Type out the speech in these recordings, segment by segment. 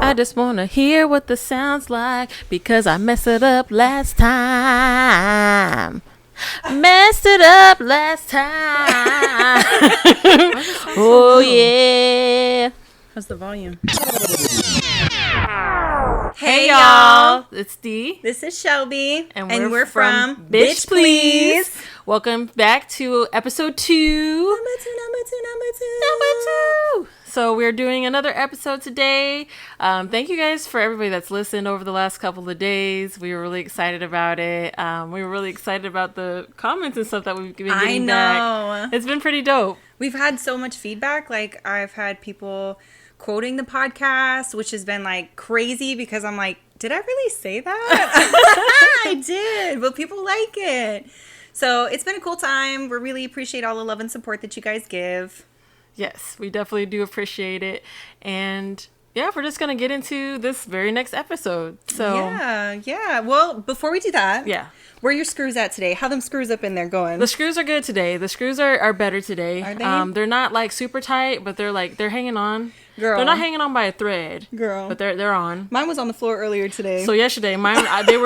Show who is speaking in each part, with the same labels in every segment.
Speaker 1: I just want to hear what the sound's like because I messed it up last time. Messed it up last time. Oh, yeah.
Speaker 2: How's the volume?
Speaker 1: Hey, y'all. It's Dee.
Speaker 2: This is Shelby.
Speaker 1: And we're from Bitch Please. Welcome back to episode 2.
Speaker 2: Number two.
Speaker 1: So we're doing another episode today. Thank you guys for everybody that's listened over the last couple of days. We were really excited about it. We were really excited about the comments and stuff that we've been getting back. It's been pretty dope.
Speaker 2: We've had so much feedback. Like, I've had people quoting the podcast, which has been like crazy because I'm like, did I really say that? I did, but people like it. So it's been a cool time. We really appreciate all the love and support that you guys give.
Speaker 1: Yes, we definitely do appreciate it. And yeah, we're just going to get into this very next episode. So
Speaker 2: Yeah. Well, before we do that, where are your screws at today? How them screws up in there going?
Speaker 1: The screws are good today. The screws are better today.
Speaker 2: Are they?
Speaker 1: They're not like super tight, but they're hanging on.
Speaker 2: Girl.
Speaker 1: They're not hanging on by a thread.
Speaker 2: Girl.
Speaker 1: But they're on.
Speaker 2: Mine was on the floor earlier today.
Speaker 1: So yesterday, mine they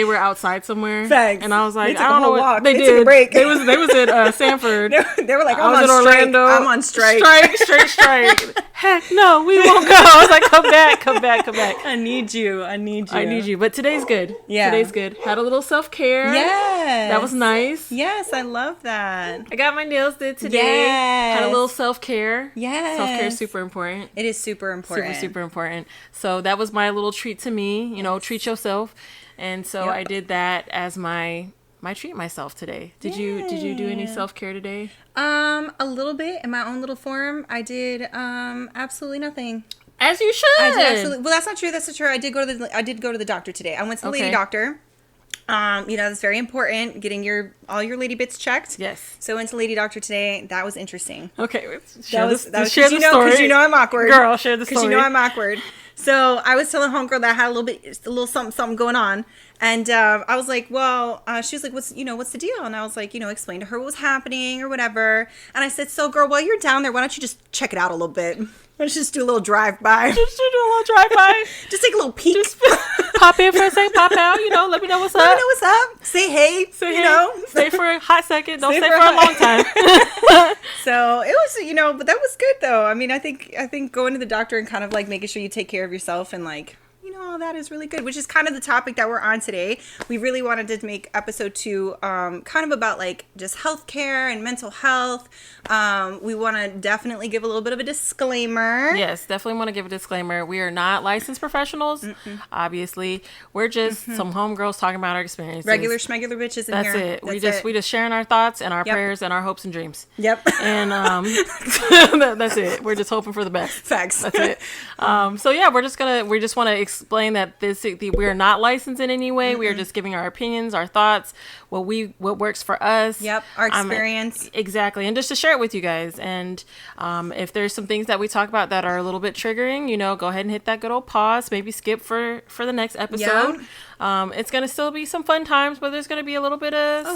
Speaker 1: were outside somewhere.
Speaker 2: Facts.
Speaker 1: And I was like,
Speaker 2: they took
Speaker 1: I don't know what
Speaker 2: walk.
Speaker 1: they did.
Speaker 2: Took a break.
Speaker 1: They was at Sanford.
Speaker 2: They were like,
Speaker 1: I was in Orlando.
Speaker 2: I'm on strike.
Speaker 1: Strike. Heck no, we won't go. I was like, come back.
Speaker 2: I need you.
Speaker 1: But today's good.
Speaker 2: Yeah.
Speaker 1: Today's good. Had a little self-care.
Speaker 2: Yes.
Speaker 1: That was nice.
Speaker 2: Yes, I love that.
Speaker 1: I got my nails did today.
Speaker 2: Yes.
Speaker 1: Had a little self-care.
Speaker 2: Yes.
Speaker 1: Self-care is super important.
Speaker 2: It is super important.
Speaker 1: Super important. So that was my little treat to me. You know, treat yourself. And so I did that as my treat myself today. Did you do any self-care today?
Speaker 2: A little bit in my own little form. I did absolutely nothing.
Speaker 1: As you should.
Speaker 2: I did absolutely. Well, that's not true. That's not true. I did go to the doctor today. I went to the lady doctor. That's very important. Getting all your lady bits checked.
Speaker 1: Yes.
Speaker 2: So I went to lady doctor today. That was interesting.
Speaker 1: Okay.
Speaker 2: Share the story.
Speaker 1: Because
Speaker 2: you know I'm awkward.
Speaker 1: Girl, share the story.
Speaker 2: Because you know I'm awkward. So I was telling homegirl that I had a little something going on. And I was like, well, she was like, what's the deal? And I was like, explain to her what was happening or whatever. And I said, so girl, while you're down there, why don't you just check it out a little bit? Let's just do a little drive-by.
Speaker 1: Just
Speaker 2: Just take a little peek. Just
Speaker 1: pop in for a second, pop out, let me know what's up.
Speaker 2: Let me know what's up. Say hey.
Speaker 1: Stay for a hot second. Don't stay for a long time.
Speaker 2: So it was, but that was good though. I mean, I think going to the doctor and kind of like making sure you take care of yourself and like, all that is really good, which is kind of the topic that we're on today. We really wanted to make episode 2 kind of about like just healthcare and mental health. We want to definitely give a little bit of a disclaimer.
Speaker 1: Yes, definitely want to give a disclaimer. We are not licensed professionals. Obviously, we're just some homegirls talking about our experiences.
Speaker 2: Regular schmegular bitches in here.
Speaker 1: That's it. We just sharing our thoughts and our prayers and our hopes and dreams.
Speaker 2: Yep.
Speaker 1: And that's it. We're just hoping for the best.
Speaker 2: Facts.
Speaker 1: That's it. So yeah, we just want to explain that we are not licensed in any way. We are just giving our opinions, our thoughts, what works for us.
Speaker 2: Yep. Our experience.
Speaker 1: Exactly. And just to share it with you guys. And if there's some things that we talk about that are a little bit triggering, go ahead and hit that good old pause, maybe skip for the next episode. Yeah. It's going to still be some fun times, but there's going to be a little bit of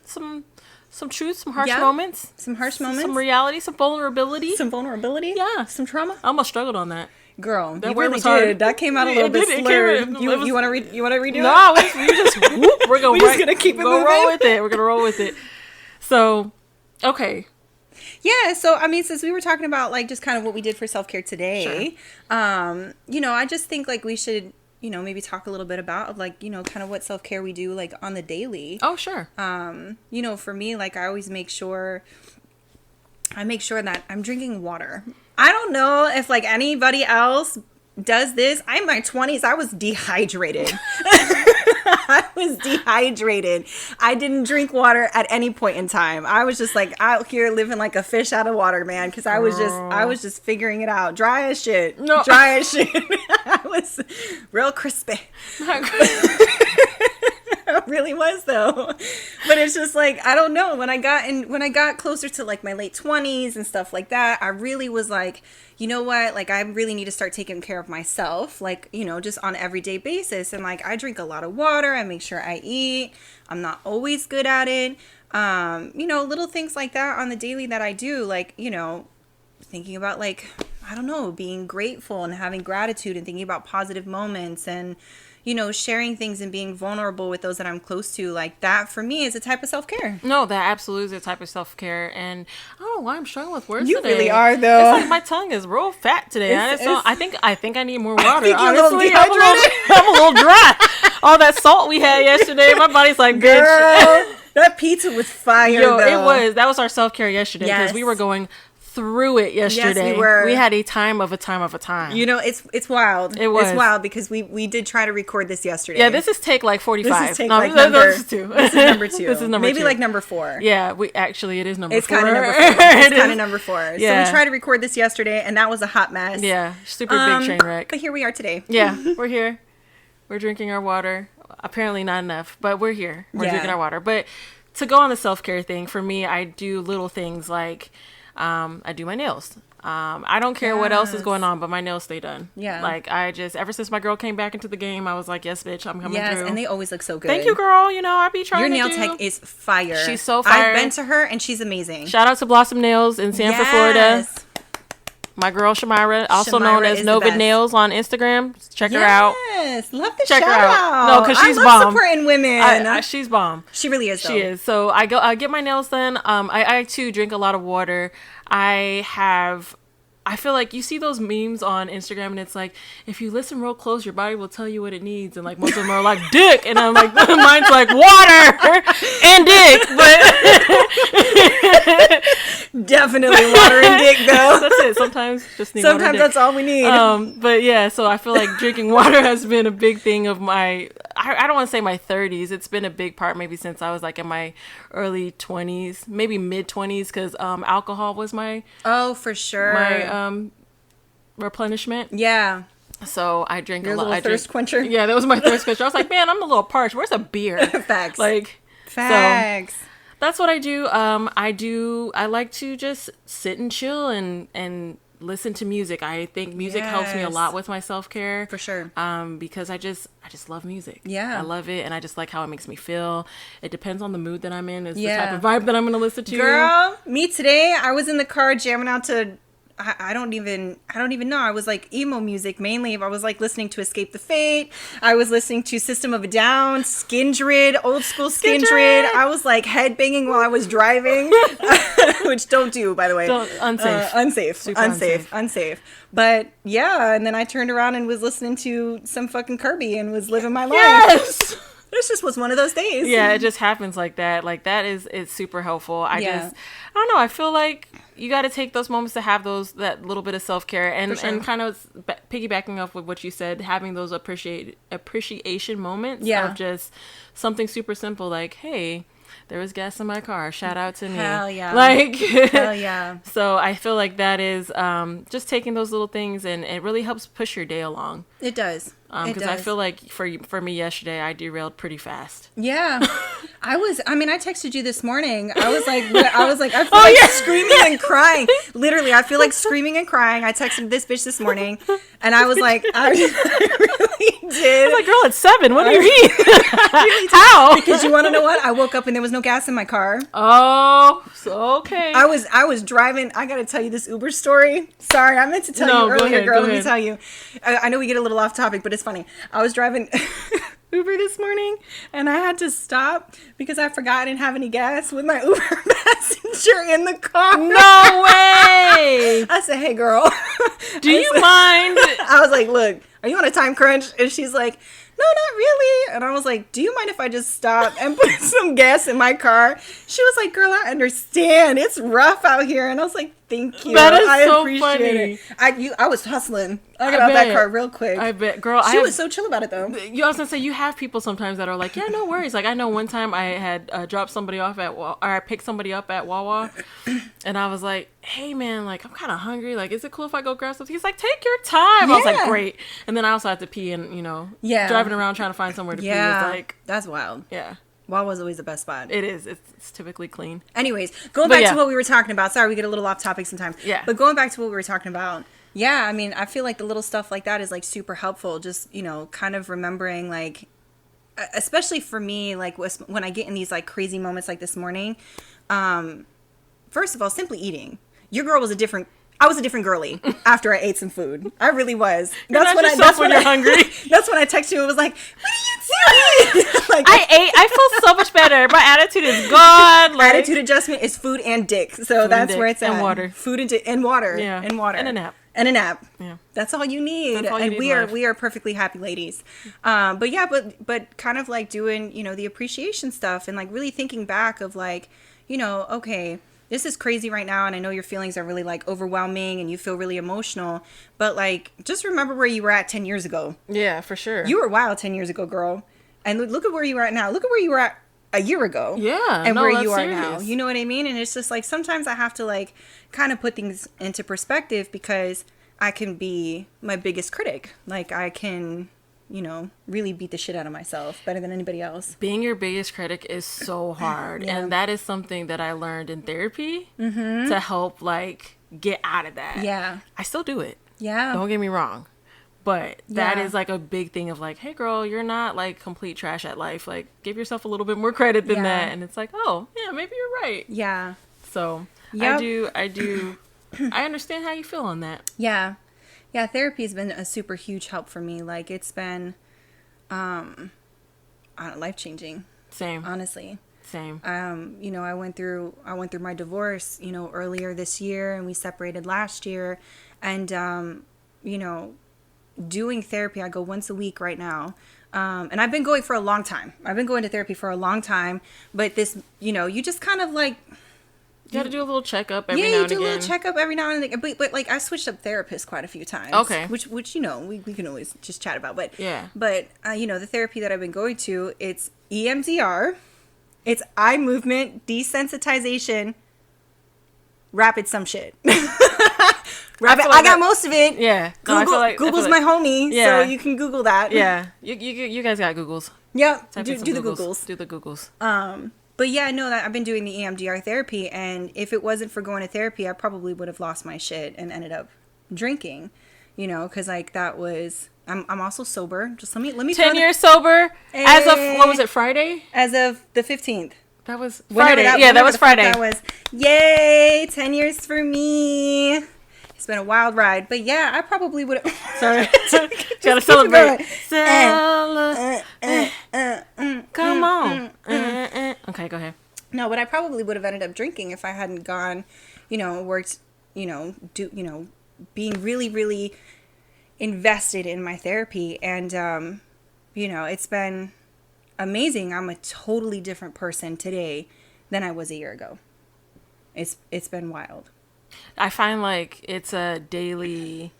Speaker 1: some truth, some harsh moments.
Speaker 2: Some harsh moments.
Speaker 1: Some reality, some vulnerability.
Speaker 2: Yeah. Some trauma.
Speaker 1: I almost struggled on that.
Speaker 2: Girl,
Speaker 1: that
Speaker 2: you really did. That came out a little bit slurred. You want to redo it?
Speaker 1: No, we're gonna
Speaker 2: keep it moving.
Speaker 1: We're gonna roll with it. So, okay.
Speaker 2: Yeah, so I mean, since we were talking about like just kind of what we did for self-care today, sure. I just think like we should, maybe talk a little bit about like, kind of what self-care we do like on the daily.
Speaker 1: Oh, sure.
Speaker 2: For me, like I always make sure that I'm drinking water. I don't know if like anybody else does this. I'm in my 20s. I was dehydrated. I didn't drink water at any point in time. I was just like out here living like a fish out of water, man. Because I was just figuring it out. Dry as shit. I was real crispy. It really was though. But it's just like, I don't know, when I got closer to like my late 20s and stuff like that, I really was like, you know what, like I really need to start taking care of myself, like, just on an everyday basis. And like I drink a lot of water, I make sure I eat. I'm not always good at it. Little things like that on the daily that I do, like, thinking about like I don't know, being grateful and having gratitude and thinking about positive moments and, sharing things and being vulnerable with those that I'm close to, like that for me is a type of self-care.
Speaker 1: No, that absolutely is a type of self-care. And I don't know why I'm struggling with words
Speaker 2: You
Speaker 1: today.
Speaker 2: really are, though.
Speaker 1: It's like my tongue is real fat today. I think I need more water.
Speaker 2: think you're a little
Speaker 1: Honestly,
Speaker 2: dehydrated.
Speaker 1: I'm a little dry. All that salt we had yesterday, my body's like,
Speaker 2: Girl,
Speaker 1: bitch.
Speaker 2: that pizza was fire,
Speaker 1: Yo,
Speaker 2: though.
Speaker 1: that was our self-care yesterday because we were going through it yesterday.
Speaker 2: Yes, we were.
Speaker 1: We had a time of a time.
Speaker 2: It's wild.
Speaker 1: It was.
Speaker 2: It's wild because we did try to record this yesterday.
Speaker 1: Yeah, this is take like 45.
Speaker 2: This is take like number
Speaker 1: this is two.
Speaker 2: This is number 2.
Speaker 1: This is number
Speaker 2: Maybe
Speaker 1: 2.
Speaker 2: like number 4.
Speaker 1: Yeah, it is number 4.
Speaker 2: It's kind of number 4. It's kind of number 4.
Speaker 1: Yeah.
Speaker 2: So we tried to record this yesterday, and that was a hot mess.
Speaker 1: Yeah, super big train wreck.
Speaker 2: But here we are today.
Speaker 1: Yeah, we're here. We're drinking our water. Apparently not enough, but we're here. We're drinking our water. But to go on the self-care thing, for me, I do little things like I do my nails. I don't care what else is going on, but my nails stay done.
Speaker 2: Yeah.
Speaker 1: Like, ever since my girl came back into the game, I was like, yes, bitch, I'm coming through.
Speaker 2: Yes, and they always look so good.
Speaker 1: Thank you, girl. I be trying
Speaker 2: Your
Speaker 1: to
Speaker 2: nail
Speaker 1: do.
Speaker 2: tech is fire.
Speaker 1: She's so fire.
Speaker 2: I've been to her, and she's amazing.
Speaker 1: Shout out to Blossom Nails in Sanford, Florida. My girl Shamira, also known as Novid Nails on Instagram. Check her out.
Speaker 2: Yes, love the
Speaker 1: Check
Speaker 2: shout
Speaker 1: her out.
Speaker 2: out.
Speaker 1: No, because she's
Speaker 2: I
Speaker 1: bomb.
Speaker 2: love supporting women.
Speaker 1: She's bomb.
Speaker 2: She really is, though.
Speaker 1: She is. So I get my nails done. I too drink a lot of water. I feel like you see those memes on Instagram and it's like, if you listen real close, your body will tell you what it needs. And like most of them are like dick. And I'm like, mine's like water and dick. But
Speaker 2: definitely water and dick, though.
Speaker 1: That's it. Sometimes just need water and
Speaker 2: Sometimes
Speaker 1: dick.
Speaker 2: that's all we need.
Speaker 1: But yeah, so I feel like drinking water has been a big thing of my, I don't want to say my 30s. It's been a big part maybe since I was like in my early 20s, maybe mid 20s, because alcohol was my
Speaker 2: for sure.
Speaker 1: my replenishment.
Speaker 2: Yeah.
Speaker 1: So I drink a lot.
Speaker 2: Little thirst quencher.
Speaker 1: Yeah, that was my thirst quencher. I was like, man, I'm a little parched. Where's a beer?
Speaker 2: Facts.
Speaker 1: Facts. So that's what I do. I like to just sit and chill and listen to music. I think music helps me a lot with my self-care.
Speaker 2: For sure.
Speaker 1: Because I just love music.
Speaker 2: Yeah.
Speaker 1: I love it, and I just like how it makes me feel. It depends on the mood that I'm in. It's the type of vibe that I'm going to listen to.
Speaker 2: Girl, me today, I was in the car jamming out to I don't even know. I was like emo music mainly. I was like listening to Escape the Fate. I was listening to System of a Down, Skindred, old school Skindred. I was like headbanging while I was driving, which don't do, by the way. Unsafe. But yeah, and then I turned around and was listening to some fucking Kirby and was living my life.
Speaker 1: Yes.
Speaker 2: This just was one of those days.
Speaker 1: Yeah, it just happens like that. Like that is super helpful. I don't know. I feel like you got to take those moments to have that little bit of self-care and kind of piggybacking off with what you said, having those appreciation moments of just something super simple like, hey, there was gas in my car. Shout out to me.
Speaker 2: Hell yeah.
Speaker 1: Hell
Speaker 2: yeah.
Speaker 1: So I feel like that is just taking those little things and it really helps push your day along.
Speaker 2: It does.
Speaker 1: Because I feel like for me yesterday, I derailed pretty fast.
Speaker 2: Yeah. I texted you this morning. I was like, I feel like screaming and crying. Literally, I feel like screaming and crying. I texted this bitch this morning, and I was like, I really did.
Speaker 1: I was like, girl, it's 7. What do you mean? Really How?
Speaker 2: Because you want to know what? I woke up and there was no gas in my car.
Speaker 1: Oh, so okay.
Speaker 2: I was driving. I got to tell you this Uber story. Sorry, I meant to tell you earlier, girl. Let me tell you. I know we get a little off topic, but it's funny. I was driving Uber this morning and I had to stop because I forgot I didn't have any gas with my Uber passenger in the car.
Speaker 1: No way.
Speaker 2: I said, hey girl,
Speaker 1: do you mind?
Speaker 2: I was like, look, are you on a time crunch? And she's like, no, not really. And I was like, do you mind if I just stop and put some gas in my car? She was like, girl, I understand. It's rough out here. And I was like, thank you.
Speaker 1: That is
Speaker 2: I
Speaker 1: so
Speaker 2: appreciate
Speaker 1: funny.
Speaker 2: it. I was hustling. I got out that car real quick.
Speaker 1: I bet. Girl,
Speaker 2: she was so chill about it, though.
Speaker 1: I was going to say, you have people sometimes that are like, yeah, no worries. Like, I know one time I had dropped somebody off or I picked somebody up at Wawa. And I was like, hey, man, like, I'm kind of hungry. Like, is it cool if I go grab something? He's like, take your time. I was like, great. And then I also had to pee and, driving around trying to find somewhere to pee. It's like,
Speaker 2: that's wild.
Speaker 1: Yeah.
Speaker 2: Wawa's always the best spot.
Speaker 1: It is. It's typically clean.
Speaker 2: Anyways, going back to what we were talking about. Sorry, we get a little off topic sometimes.
Speaker 1: Yeah.
Speaker 2: But going back to what we were talking about. Yeah, I mean, I feel like the little stuff like that is like super helpful. Just, kind of remembering like, especially for me, like when I get in these like crazy moments like this morning, first of all, simply eating. Your girl was a different I was a different girly after I ate some food. I really was.
Speaker 1: That's when you're hungry.
Speaker 2: That's when I texted you and was like, what are you doing? Like,
Speaker 1: I feel so much better. My attitude is gone. Like,
Speaker 2: attitude adjustment is food and dick. So that's where it's at.
Speaker 1: And water.
Speaker 2: Food and water.
Speaker 1: Yeah.
Speaker 2: And water.
Speaker 1: And a nap.
Speaker 2: And a nap.
Speaker 1: Yeah.
Speaker 2: That's all you need.
Speaker 1: That's all you
Speaker 2: and
Speaker 1: need
Speaker 2: we are perfectly happy ladies. But kind of like doing, the appreciation stuff and like really thinking back of like, okay, this is crazy right now, and I know your feelings are really like overwhelming and you feel really emotional, but like just remember where you were at 10 years ago.
Speaker 1: Yeah, for sure.
Speaker 2: You were wild 10 years ago, girl. And look at where you are at now. Look at where you were at a year ago.
Speaker 1: Yeah.
Speaker 2: And where you are now. You know what I mean? And it's just like sometimes I have to like kind of put things into perspective because I can be my biggest critic. Like I can, really beat the shit out of myself better than anybody else.
Speaker 1: Being your biggest critic is so hard.
Speaker 2: Yeah.
Speaker 1: And that is something that I learned in therapy to help like get out of that.
Speaker 2: Yeah.
Speaker 1: I still do it.
Speaker 2: Yeah.
Speaker 1: Don't get me wrong. But that
Speaker 2: Yeah.
Speaker 1: is like a big thing of like, hey girl, you're not like complete trash at life. Like give yourself a little bit more credit than that. And it's like, oh yeah, maybe you're right.
Speaker 2: Yeah.
Speaker 1: So
Speaker 2: Yep.
Speaker 1: I do I understand how you feel on that.
Speaker 2: Yeah. Yeah, therapy has been a super huge help for me. Like it's been life-changing,
Speaker 1: Same.
Speaker 2: honestly.
Speaker 1: Same.
Speaker 2: I went through my divorce, earlier this year, and we separated last year, and doing therapy, I go once a week right now. And I've been going for a long time. I've been going to therapy for a long time, but this, you just kind of like
Speaker 1: You gotta do a little checkup every now
Speaker 2: you
Speaker 1: and
Speaker 2: do
Speaker 1: again.
Speaker 2: a little checkup every now and again. But like I switched up therapists quite a few times.
Speaker 1: Okay.
Speaker 2: Which we can always just chat about. But
Speaker 1: Yeah.
Speaker 2: But the therapy that I've been going to, it's EMDR, it's eye movement desensitization, rapid some shit. I got most of it.
Speaker 1: Yeah. No,
Speaker 2: Google's my homie,
Speaker 1: Yeah.
Speaker 2: so you can Google that.
Speaker 1: Yeah. You guys got Googles.
Speaker 2: Yep.
Speaker 1: Type
Speaker 2: Do
Speaker 1: in some
Speaker 2: the Googles.
Speaker 1: Do the Googles.
Speaker 2: But yeah, no, I've been doing the EMDR therapy, and if it wasn't for going to therapy, I probably would have lost my shit and ended up drinking, because like that was. I'm also sober. Just let me
Speaker 1: 10 years sober as of what was it, Friday?
Speaker 2: As of the 15th.
Speaker 1: That was Friday. That was Friday.
Speaker 2: That was yay! 10 years for me. It's been a wild ride, but yeah, I probably would have.
Speaker 1: Sorry, gotta celebrate. Come on. Okay, go ahead.
Speaker 2: No, but I probably would have ended up drinking if I hadn't gone, worked, being really, really invested in my therapy. And, it's been amazing. I'm a totally different person today than I was a year ago. It's been wild.
Speaker 1: I find like it's a daily,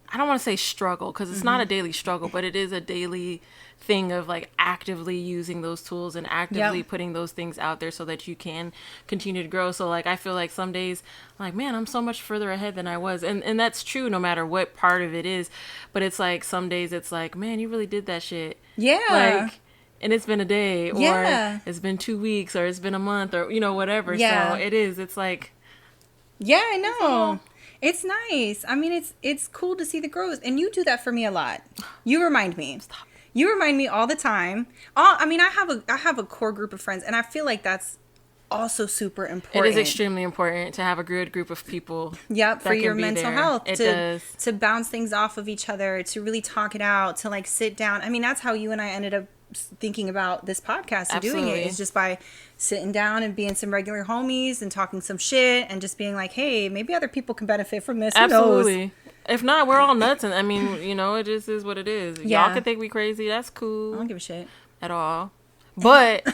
Speaker 1: I don't want to say struggle because it's not a daily struggle, but it is a daily thing of like actively using those tools and actively putting those things out there so that you can continue to grow. So like I feel like some days I'm like, man, I'm so much further ahead than I was, and that's true no matter what part of it is. But it's like some days it's like, man, you really did that shit.
Speaker 2: Yeah.
Speaker 1: And it's been a day, or it's been 2 weeks, or it's been a month, or whatever. So it's like,
Speaker 2: yeah, I know. It's nice. I mean, it's cool to see the growth, and you do that for me a lot. You remind me.
Speaker 1: Stop.
Speaker 2: You remind me all the time. I have a core group of friends, and I feel like that's also super important.
Speaker 1: It is extremely important to have a good group of people.
Speaker 2: Yep, for your mental health.
Speaker 1: It does.
Speaker 2: To bounce things off of each other, to really talk it out, to like sit down. I mean, that's how you and I ended up thinking about this podcast and doing it, is just by sitting down and being some regular homies and talking some shit and just being like, hey, maybe other people can benefit from this.
Speaker 1: Absolutely.
Speaker 2: Who knows?
Speaker 1: If not, we're all nuts, and I mean, it just is what it is.
Speaker 2: Yeah.
Speaker 1: Y'all can think we crazy. That's cool.
Speaker 2: I don't give a shit
Speaker 1: at all. But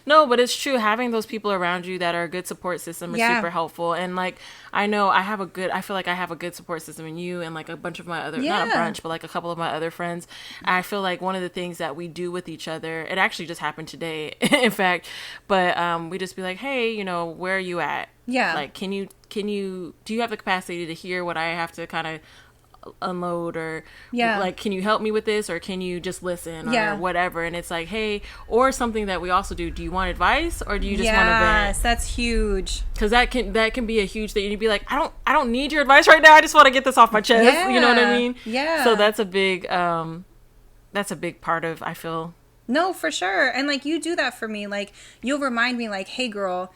Speaker 1: no, but it's true. Having those people around you that are a good support system is super helpful. And like, I know I feel like I have a good support system in you and like a bunch of my other, not a bunch, but like a couple of my other friends. I feel like one of the things that we do with each other, it actually just happened today, in fact, but we just be like, hey, where are you at?
Speaker 2: Yeah.
Speaker 1: Like, do you have the capacity to hear what I have to kind of unload, or like, can you help me with this, or can you just listen, or whatever? And it's like, hey, or something that we also do you want advice, or do you just want to vent?
Speaker 2: Yes, that's huge,
Speaker 1: because that can be a huge thing. You'd be like, I don't need your advice right now, I just want to get this off my chest. You know what I mean? So that's a big part of, I feel.
Speaker 2: No, for sure. And like, you do that for me. Like, you'll remind me like, hey girl,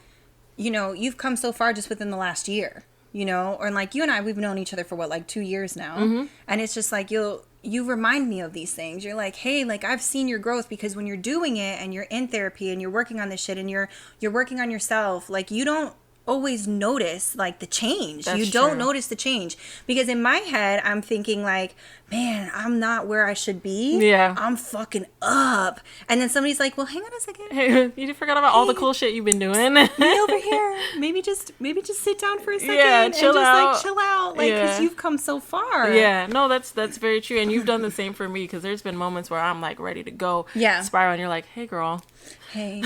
Speaker 2: you've come so far just within the last year. you know, or like you and I, we've known each other for what, like 2 years now. And it's just like, you remind me of these things. You're like, hey, like I've seen your growth, because when you're doing it and you're in therapy and you're working on this shit and you're working on yourself, like you don't always notice like the change.
Speaker 1: That's
Speaker 2: you don't
Speaker 1: true.
Speaker 2: notice the change, because in my head I'm thinking like, man, I'm not where I should be.
Speaker 1: Yeah.
Speaker 2: I'm fucking up. And then somebody's like, well, hang on a second.
Speaker 1: Hey, you forgot about all the cool shit you've been doing.
Speaker 2: Me over here. Maybe just sit down for a second.
Speaker 1: Yeah, chill
Speaker 2: and just
Speaker 1: out.
Speaker 2: like chill out. Like, because you've come so far.
Speaker 1: Yeah, no, that's very true. And you've done the same for me, because there's been moments where I'm like ready to go spiral, and you're like, hey girl,
Speaker 2: Hey.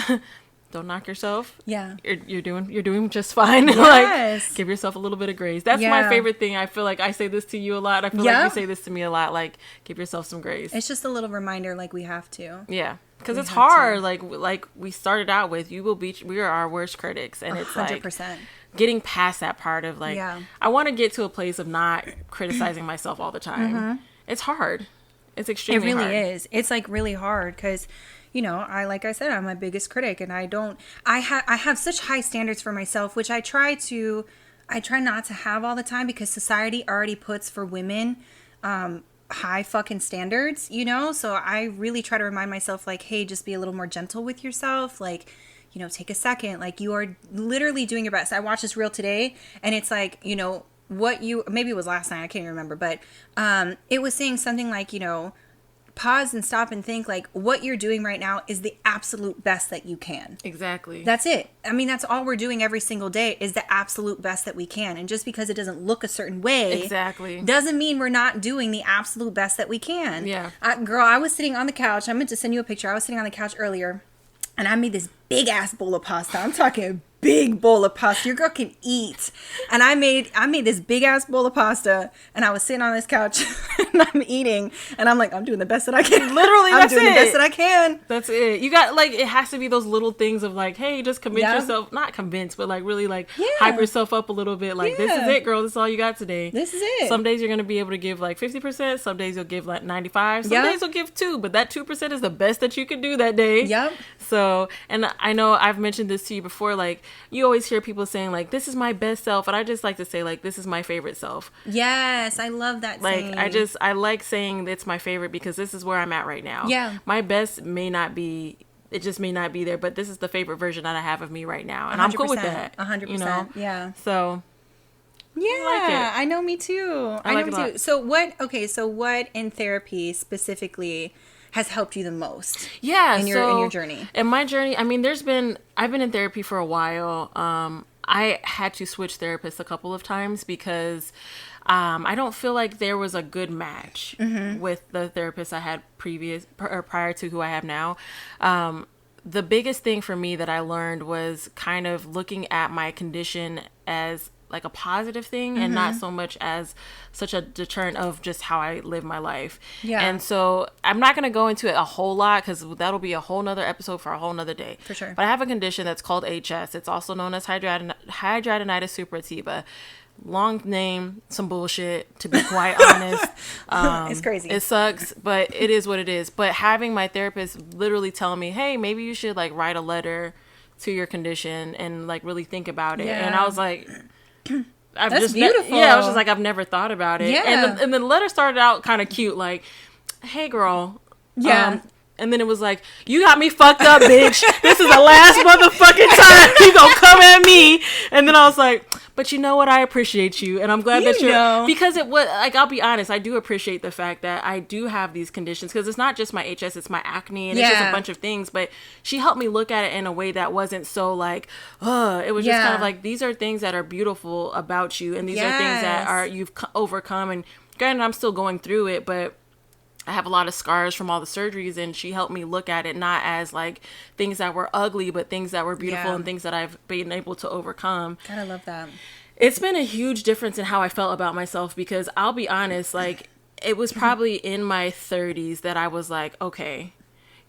Speaker 1: don't knock yourself.
Speaker 2: Yeah.
Speaker 1: You're doing just fine.
Speaker 2: Yes.
Speaker 1: Like, give yourself a little bit of grace. That's my favorite thing. I feel like I say this to you a lot. I feel like you say this to me a lot. Like, give yourself some grace.
Speaker 2: It's just a little reminder, like we have to.
Speaker 1: Yeah. Because it's hard. Like we started out with, we are our worst critics. And it's
Speaker 2: 100%.
Speaker 1: like getting past that part of like, I want to get to a place of not criticizing myself all the time. It's hard. It's extremely hard.
Speaker 2: It really is. It's like really hard, because you know, like I said, I'm my biggest critic, and I have such high standards for myself, which I try not to have all the time, because society already puts for women high fucking standards, you know? So I really try to remind myself, like, hey, just be a little more gentle with yourself. Like, you know, take a second. Like, you are literally doing your best. I watched this reel today, and it's like, you know, maybe it was last night, I can't even remember, but it was saying something like, you know, pause and stop and think, like, what you're doing right now is the absolute best that you can.
Speaker 1: Exactly.
Speaker 2: That's it. I mean, that's all we're doing every single day, is the absolute best that we can. And just because it doesn't look a certain way, doesn't mean we're not doing the absolute best that we can.
Speaker 1: Yeah.
Speaker 2: Girl, I was sitting on the couch. I meant to send you a picture. I was sitting on the couch earlier, and I made this big ass bowl of pasta. I'm talking big bowl of pasta. Your girl can eat. And I made this big ass bowl of pasta, and I was sitting on this couch and I'm eating, and I'm like, I'm doing the best that I can.
Speaker 1: Literally,
Speaker 2: I'm doing the best that I can.
Speaker 1: That's it. You got, like, it has to be those little things of like, hey, just convince yourself, not convince, but like really like hype yourself up a little bit. Like, this is it, girl. This is all you got today.
Speaker 2: This is it.
Speaker 1: Some days you're going to be able to give like 50%. Some days you'll give like 95. Some days you'll give 2, but that 2% is the best that you can do that day.
Speaker 2: Yep.
Speaker 1: So, and I know I've mentioned this to you before, like, you always hear people saying like, this is my best self, and I just like to say like, this is my favorite self.
Speaker 2: Yes, I love that saying.
Speaker 1: Like, I like saying it's my favorite, because this is where I'm at right now.
Speaker 2: Yeah.
Speaker 1: My best may not be, it just may not be there, but this is the favorite version that I have of me right now, and I'm cool with that.
Speaker 2: 100%.
Speaker 1: You know?
Speaker 2: Yeah.
Speaker 1: So
Speaker 2: yeah, I know, me too.
Speaker 1: I like it a lot.
Speaker 2: So what in therapy specifically has helped you the most?
Speaker 1: Yeah,
Speaker 2: in your journey.
Speaker 1: In my journey, I mean, I've been in therapy for a while. I had to switch therapists a couple of times because I don't feel like there was a good match with the therapist I had prior to who I have now. The biggest thing for me that I learned was kind of looking at my condition as like a positive thing and not so much as such a deterrent of just how I live my life. Yeah. And so I'm not going to go into it a whole lot, because that'll be a whole nother episode for a whole nother day.
Speaker 2: For sure.
Speaker 1: But I have a condition that's called HS. It's also known as hidradenitis suppurativa. Long name, some bullshit, to be quite honest.
Speaker 2: It's crazy.
Speaker 1: It sucks, but it is what it is. But having my therapist literally tell me, hey, maybe you should like write a letter to your condition and like really think about it. Yeah. And I was like,
Speaker 2: that's beautiful.
Speaker 1: I was just like, I've never thought about it.
Speaker 2: Yeah.
Speaker 1: And the letter started out kind of cute, like, hey girl.
Speaker 2: Yeah.
Speaker 1: And then it was like, you got me fucked up, bitch. This is the last motherfucking time you gonna come at me. And then I was like, but you know what? I appreciate you. And I'm glad that you're, because it was like, I'll be honest, I do appreciate the fact that I do have these conditions, because it's not just my HS, it's my acne, and it's just a bunch of things. But she helped me look at it in a way that wasn't so like, it was just kind of like, these are things that are beautiful about you. And these are things that you've overcome. And granted, I'm still going through it, but I have a lot of scars from all the surgeries, and she helped me look at it not as like things that were ugly, but things that were beautiful and things that I've been able to overcome.
Speaker 2: God, I love that.
Speaker 1: It's been a huge difference in how I felt about myself, because I'll be honest, like, it was probably in my 30s that I was like, okay,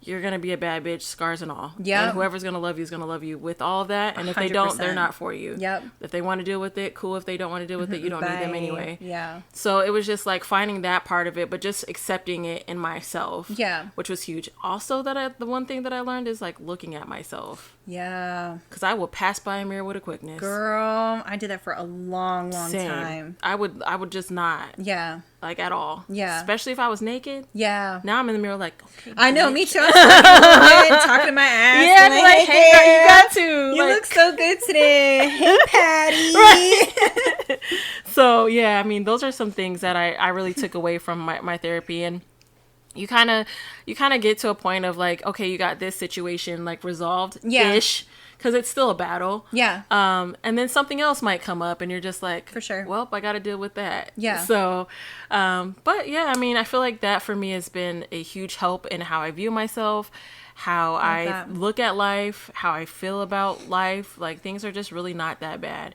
Speaker 1: you're going to be a bad bitch, scars and all. Yeah. And whoever's going to love you is going to love you with all of that. And if they don't, they're not for you. Yep. If they want to deal with it, cool. If they don't want to deal with it, you don't need them anyway.
Speaker 2: Yeah.
Speaker 1: So it was just like finding that part of it, but just accepting it in myself. Yeah. Which was huge. Also, the one thing that I learned is like looking at myself.
Speaker 2: Yeah.
Speaker 1: Because I will pass by a mirror with a quickness.
Speaker 2: Girl, I did that for a long
Speaker 1: Same.
Speaker 2: time.
Speaker 1: I would just not.
Speaker 2: Yeah.
Speaker 1: Like, at all.
Speaker 2: Yeah.
Speaker 1: Especially if I was naked.
Speaker 2: Yeah.
Speaker 1: Now I'm in the mirror like, okay.
Speaker 2: I know,
Speaker 1: bitch.
Speaker 2: me too. I'm talking to my ass.
Speaker 1: Yeah,
Speaker 2: I'm
Speaker 1: like, hey, girl, you got to.
Speaker 2: You
Speaker 1: like,
Speaker 2: look so good today. Hey, Patty.
Speaker 1: So, yeah, I mean, those are some things that I really took away from my therapy. And you kind of get to a point of like, okay, you got this situation like resolved-ish. Because it's still a battle.
Speaker 2: Yeah.
Speaker 1: And then something else might come up and you're just like,
Speaker 2: for sure.
Speaker 1: Well, I got to deal with that.
Speaker 2: Yeah.
Speaker 1: So, but yeah, I mean, I feel like that for me has been a huge help in how I view myself, how I look at life, how I feel about life. Like, things are just really not that bad.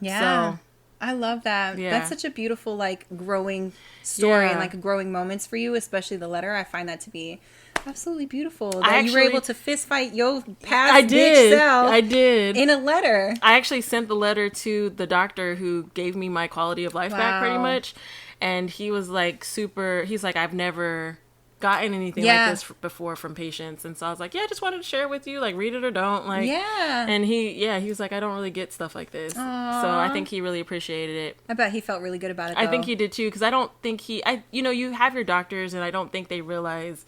Speaker 2: Yeah.
Speaker 1: So,
Speaker 2: I love that.
Speaker 1: Yeah.
Speaker 2: That's such a beautiful, like, growing story
Speaker 1: Yeah.
Speaker 2: and, like, growing moments for you, especially the letter. I find that to be absolutely beautiful. That
Speaker 1: I
Speaker 2: you were
Speaker 1: actually-
Speaker 2: able to fist fight your past bitch self
Speaker 1: I did.
Speaker 2: in a letter.
Speaker 1: I actually sent the letter to the doctor who gave me my quality of life back pretty
Speaker 2: Wow.
Speaker 1: much. And he was like he's like, I've never gotten anything
Speaker 2: Yeah.
Speaker 1: like this before from patients. And so I was like, yeah, I just wanted to share it with you, like, read it or don't. Like,
Speaker 2: Yeah.
Speaker 1: And he was like, I don't really get stuff like this.
Speaker 2: Aww.
Speaker 1: So I think he really appreciated it.
Speaker 2: I bet he felt really good about it, though.
Speaker 1: I think he did too, because I don't think you have your doctors, and I don't think they realize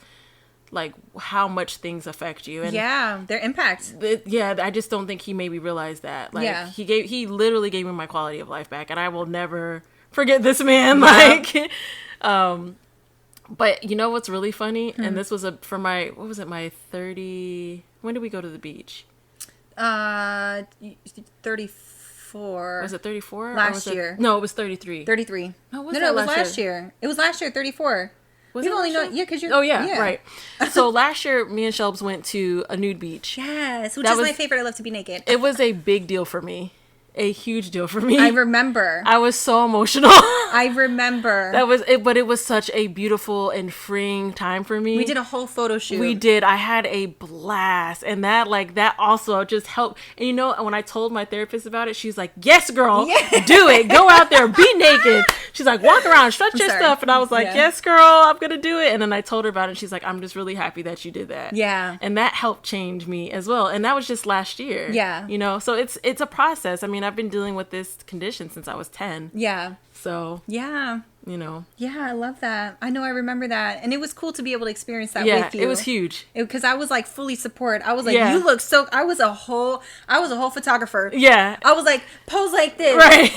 Speaker 1: like how much things affect you. And
Speaker 2: yeah, their impact.
Speaker 1: I just don't think he maybe realized that. Like,
Speaker 2: Yeah.
Speaker 1: he literally gave me my quality of life back, and I will never forget this man. Like, but you know what's really funny? And this was for my 30. When did we go to the beach?
Speaker 2: 34.
Speaker 1: Was it 34?
Speaker 2: Last year.
Speaker 1: No, it was 33.
Speaker 2: 33.
Speaker 1: No,
Speaker 2: it was last year. It was last year, 34.
Speaker 1: Was
Speaker 2: You've
Speaker 1: it
Speaker 2: only
Speaker 1: last
Speaker 2: known,
Speaker 1: year?
Speaker 2: because you're.
Speaker 1: Oh yeah, right. So last year, me and Shelbs went to a nude beach.
Speaker 2: Yes, which
Speaker 1: That
Speaker 2: is
Speaker 1: was-
Speaker 2: my favorite. I love to be naked.
Speaker 1: It was a big deal for me. A huge deal for me.
Speaker 2: I remember.
Speaker 1: I was so emotional.
Speaker 2: I remember.
Speaker 1: That was it, but it was such a beautiful and freeing time for me.
Speaker 2: We did a whole photo shoot.
Speaker 1: We did. I had a blast, and that also just helped. And you know, when I told my therapist about it, she's like, "Yes, girl, do it. Go out there, be naked." She's like, "Walk around, stretch your stuff," and I was like, "Yes, girl, I'm gonna do it." And then I told her about it, and she's like, "I'm just really happy that you did that."
Speaker 2: Yeah.
Speaker 1: And that helped change me as well. And that was just last year.
Speaker 2: Yeah.
Speaker 1: You know, so it's a process. I mean, I've been dealing with this condition since I was 10.
Speaker 2: Yeah.
Speaker 1: So,
Speaker 2: Yeah.
Speaker 1: you know.
Speaker 2: Yeah, I love that. I know, I remember that. And it was cool to be able to experience that
Speaker 1: Yeah,
Speaker 2: with you.
Speaker 1: it was huge.
Speaker 2: Because I was like fully support. I was like,
Speaker 1: Yeah.
Speaker 2: you look so, I was a whole photographer.
Speaker 1: Yeah.
Speaker 2: I was like, pose like this.
Speaker 1: Right.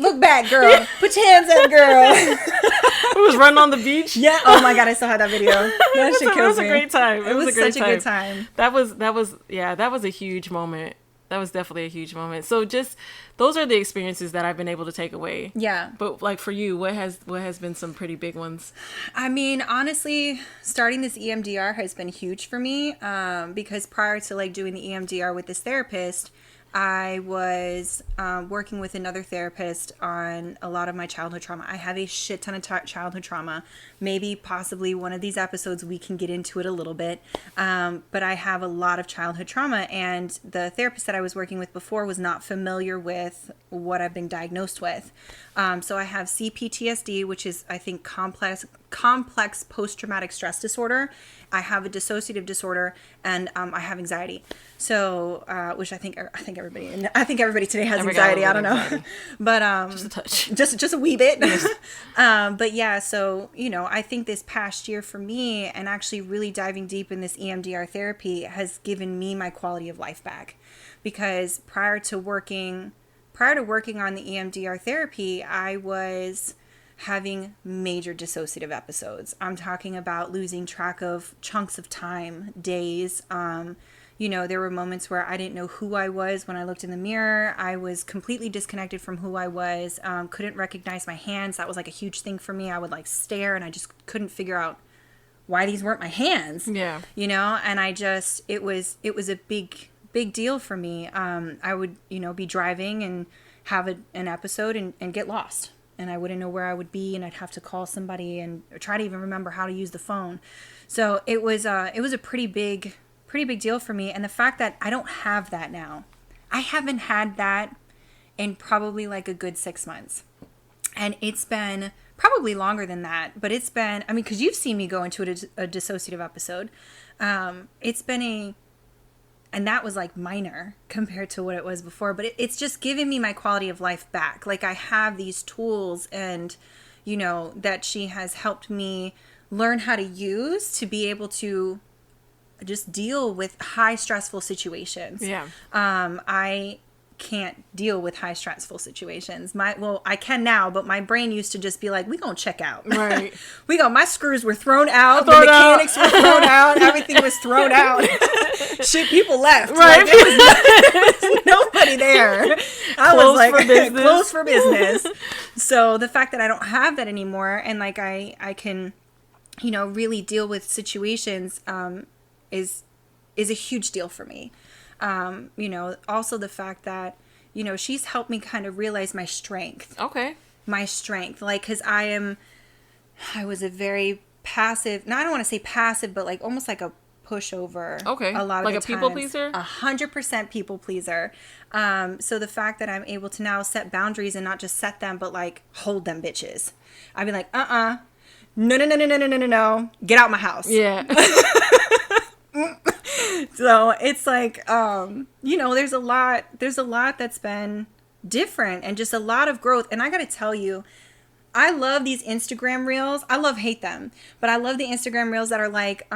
Speaker 2: Look back, girl. Put your hands up, girl.
Speaker 1: It was running on the beach.
Speaker 2: Yeah. Oh my God, I still had that video. That shit
Speaker 1: It
Speaker 2: kills
Speaker 1: was a
Speaker 2: me.
Speaker 1: great time.
Speaker 2: It was such a good time.
Speaker 1: That was a huge moment. That was definitely a huge moment. So just those are the experiences that I've been able to take away.
Speaker 2: Yeah.
Speaker 1: But like for you, what has been some pretty big ones?
Speaker 2: I mean, honestly, starting this EMDR has been huge for me, because prior to like doing the EMDR with this therapist, I was working with another therapist on a lot of my childhood trauma. I have a shit ton of childhood trauma. Maybe possibly one of these episodes we can get into it a little bit. But I have a lot of childhood trauma, and the therapist that I was working with before was not familiar with what I've been diagnosed with. So I have CPTSD, which is, I think, complex post-traumatic stress disorder. I have a dissociative disorder, and I have anxiety. So, which I think everybody today has anxiety. I don't know,
Speaker 1: anxiety.
Speaker 2: but
Speaker 1: Just a touch.
Speaker 2: just a wee bit. But yeah, so you know, I think this past year for me, and actually really diving deep in this EMDR therapy, has given me my quality of life back, because prior to working on the EMDR therapy, I was having major dissociative episodes. I'm talking about losing track of chunks of time, days. You know, there were moments where I didn't know who I was when I looked in the mirror. I was completely disconnected from who I was. Couldn't recognize my hands. That was like a huge thing for me. I would like stare, and I just couldn't figure out why these weren't my hands.
Speaker 1: Yeah.
Speaker 2: You know, and it was a big deal for me. I would, you know, be driving and have an episode and get lost, and I wouldn't know where I would be, and I'd have to call somebody and try to even remember how to use the phone. So it was a pretty big deal for me. And the fact that I don't have that now, I haven't had that in probably like a good 6 months, and it's been probably longer than that, but it's been, I mean, because you've seen me go into a dissociative episode. It's been And that was like minor compared to what it was before. But it's just given me my quality of life back. Like I have these tools and, you know, that she has helped me learn how to use to be able to just deal with high stressful situations.
Speaker 1: Yeah.
Speaker 2: I can't deal with high stressful situations. I can now, but my brain used to just be like, we gonna check out.
Speaker 1: Right.
Speaker 2: My screws were thrown out, the mechanics were thrown out, everything was thrown out. Shit, people left.
Speaker 1: Right.
Speaker 2: Like, there was nobody there. I was like, closed for business. So the fact that I don't have that anymore, and like I can, you know, really deal with situations, is a huge deal for me. You know, also the fact that, you know, she's helped me kind of realize my strength.
Speaker 1: Okay.
Speaker 2: My strength. Like, because I was a very passive, no, I don't want to say passive, but like almost like a pushover.
Speaker 1: Okay.
Speaker 2: A lot of
Speaker 1: like
Speaker 2: the
Speaker 1: a people
Speaker 2: times.
Speaker 1: pleaser?
Speaker 2: 100% people pleaser. So the fact that I'm able to now set boundaries and not just set them, but like hold them bitches. I'd be like, no. Get out my house.
Speaker 1: Yeah.
Speaker 2: So it's like, you know, there's a lot that's been different and just a lot of growth. And I got to tell you, I love these Instagram reels. hate them, but I love the Instagram reels that are like,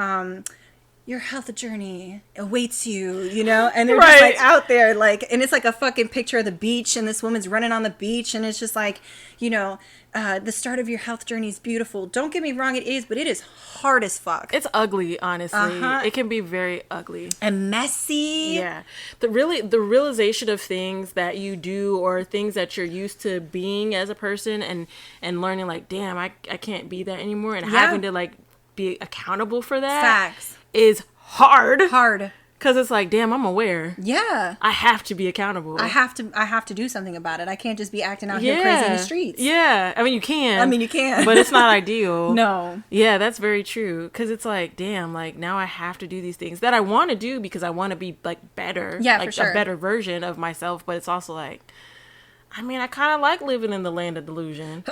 Speaker 2: your health journey awaits you, you know, and they're just like out there, like, and it's like a fucking picture of the beach and this woman's running on the beach. And it's just like, you know, the start of your health journey is beautiful. Don't get me wrong, it is, but it is hard as fuck.
Speaker 1: It's ugly, honestly. It can be very ugly
Speaker 2: and messy.
Speaker 1: Yeah. The realization of things that you do or things that you're used to being as a person and learning like, damn, I can't be that anymore, and having to like be accountable for that.
Speaker 2: Facts.
Speaker 1: Is hard. Because it's like, damn, I'm aware.
Speaker 2: Yeah.
Speaker 1: I have to be accountable.
Speaker 2: I have to do something about it. I can't just be acting out here crazy in the streets.
Speaker 1: Yeah. I mean, you can. But it's not ideal.
Speaker 2: No.
Speaker 1: Yeah, that's very true. Because it's like, damn, like now I have to do these things that I want to do because I want to be like better.
Speaker 2: Yeah,
Speaker 1: like
Speaker 2: for sure.
Speaker 1: A better version of myself. But it's also like, I mean, I kind of like living in the land of delusion.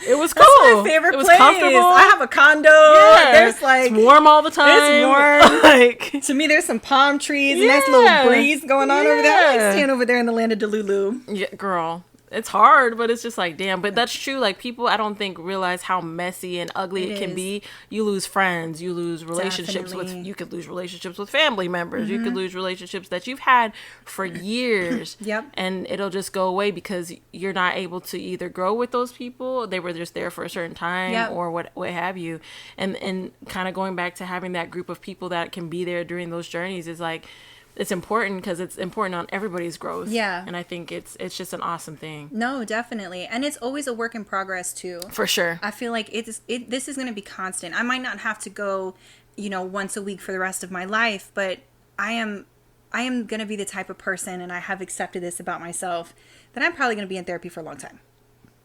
Speaker 1: It was cool.
Speaker 2: That's my favorite place.
Speaker 1: Comfortable.
Speaker 2: I have a condo.
Speaker 1: Yeah.
Speaker 2: There's like,
Speaker 1: it's warm all the time.
Speaker 2: It's warm.
Speaker 1: Like,
Speaker 2: to me, there's some palm trees, a nice little breeze going on over there. I like staying over there in the land of Delulu.
Speaker 1: Yeah, girl. It's hard, but it's just like, damn. But that's true. Like, people, I don't think, realize how messy and ugly it can be. You lose friends. You lose relationships you could lose relationships with family members. You could lose relationships that you've had for years.
Speaker 2: Yep.
Speaker 1: And it'll just go away because you're not able to either grow with those people. They were just there for a certain time or what have you. And kind of going back to having that group of people that can be there during those journeys is like, it's important because it's important on everybody's growth. Yeah. And I think it's just an awesome thing.
Speaker 2: No, definitely. And it's always a work in progress too.
Speaker 1: For sure.
Speaker 2: I feel like this is going to be constant. I might not have to go, you know, once a week for the rest of my life, but I am going to be the type of person, and I have accepted this about myself, that I'm probably going to be in therapy for a long time.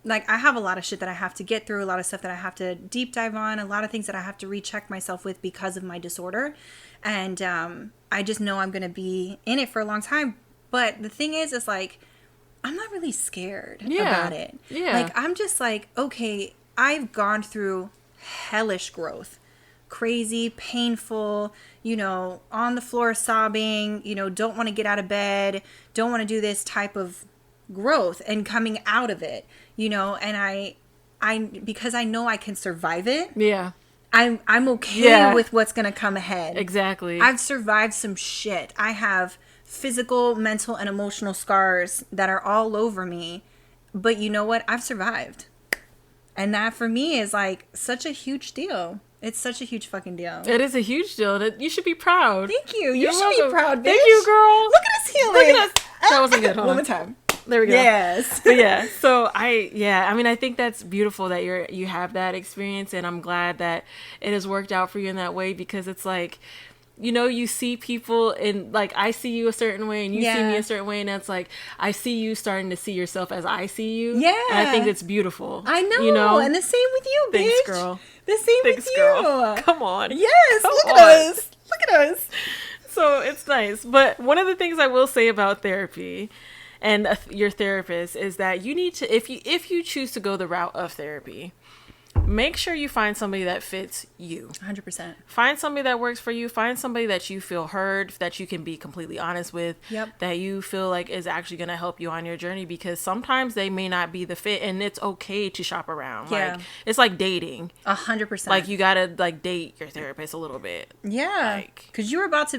Speaker 2: Like, I have a lot of shit that I have to get through, a lot of stuff that I have to deep dive on, a lot of things that I have to recheck myself with because of my disorder. And I just know I'm going to be in it for a long time. But the thing is like, I'm not really scared about it. Yeah. Like, I'm just like, okay, I've gone through hellish growth. Crazy, painful, you know, on the floor sobbing, you know, don't want to get out of bed, don't want to do this type of growth, and coming out of it, you know, and I because I know I can survive it. Yeah. I'm okay with what's going to come ahead.
Speaker 1: Exactly.
Speaker 2: I've survived some shit. I have physical, mental, and emotional scars that are all over me. But you know what? I've survived. And that for me is like such a huge deal. It's such a huge fucking deal.
Speaker 1: It is a huge deal. You should be proud.
Speaker 2: Thank you. You should be proud, bitch.
Speaker 1: Thank you, girl.
Speaker 2: Look at us healing.
Speaker 1: Look at us. That wasn't good. Hold
Speaker 2: on.
Speaker 1: One
Speaker 2: more time.
Speaker 1: There we go.
Speaker 2: Yes.
Speaker 1: But yeah, so I mean, I think that's beautiful that you have that experience, and I'm glad that it has worked out for you in that way, because it's like, you know, you see people and like, I see you a certain way and you see me a certain way, and it's like, I see you starting to see yourself as I see you. Yeah. And I think it's beautiful.
Speaker 2: I know.
Speaker 1: You know?
Speaker 2: And the same with you, bitch.
Speaker 1: Thanks, girl.
Speaker 2: The same with you.
Speaker 1: Girl. Come on.
Speaker 2: Yes. Look at us. Look at us.
Speaker 1: So it's nice. But one of the things I will say about therapy and your therapist is that you need to, if you choose to go the route of therapy, make sure you find somebody that fits you.
Speaker 2: 100%.
Speaker 1: Find somebody that works for you. Find somebody that you feel heard, that you can be completely honest with, that you feel like is actually going to help you on your journey, because sometimes they may not be the fit, and it's okay to shop around. Like, it's like dating.
Speaker 2: 100%.
Speaker 1: Like, you got to like date your therapist a little bit.
Speaker 2: Yeah. Because you're about to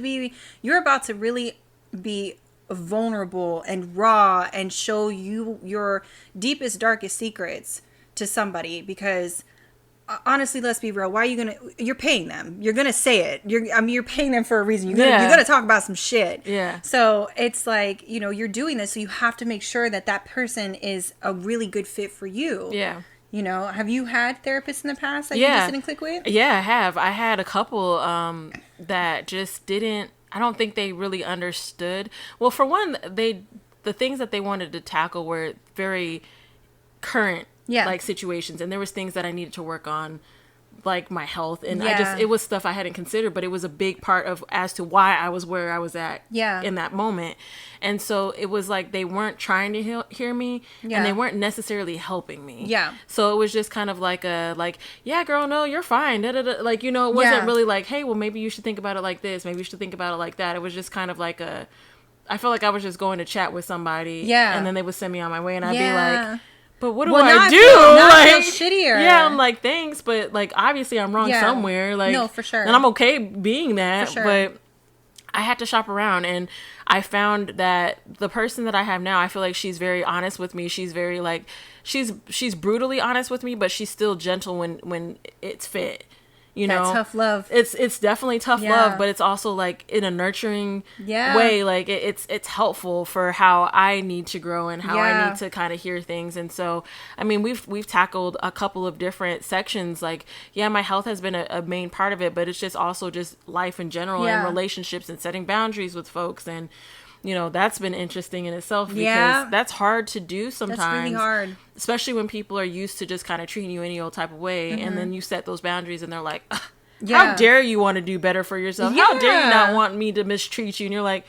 Speaker 2: really be vulnerable and raw and show you your deepest, darkest secrets to somebody, because honestly, let's be real. Why are you you're paying them. You're going to say it. You're paying them for a reason. You're going to talk about some shit.
Speaker 1: Yeah.
Speaker 2: So it's like, you're doing this. So you have to make sure that person is a really good fit for you.
Speaker 1: Yeah.
Speaker 2: Have you had therapists in the past that you just didn't click with?
Speaker 1: Yeah, I have. I had a couple that just didn't, I don't think they really understood. Well, for one, the things that they wanted to tackle were very current like situations, and there was things that I needed to work on, like my health, and it was stuff I hadn't considered, but it was a big part of as to why I was where I was at in that moment. And so it was like they weren't trying to hear me, and they weren't necessarily helping me. So it was just kind of like yeah, girl, no, you're fine. Like, it wasn't really like, hey, well, maybe you should think about it like this. Maybe you should think about it like that. It was just kind of like I felt like I was just going to chat with somebody, and then they would send me on my way, and I'd be like, but what do I do?
Speaker 2: Shittier.
Speaker 1: Yeah, I'm like, thanks, but like, obviously I'm wrong somewhere. Like,
Speaker 2: no, for sure.
Speaker 1: And I'm okay being that, but I had to shop around, and I found that the person that I have now, I feel like she's very honest with me. She's very like, she's brutally honest with me, but she's still gentle when it's fit.
Speaker 2: That tough love.
Speaker 1: It's definitely tough love, but it's also like in a nurturing way. Like it's helpful for how I need to grow and how I need to kind of hear things. And so, I mean, we've tackled a couple of different sections. Like, my health has been a main part of it, but it's just also just life in general and relationships and setting boundaries with folks. And that's been interesting in itself, because that's hard to do sometimes. That's really hard. Especially when people are used to just kind of treating you any old type of way. Mm-hmm. And then you set those boundaries and they're like, how dare you want to do better for yourself? How dare you not want me to mistreat you? And you're like,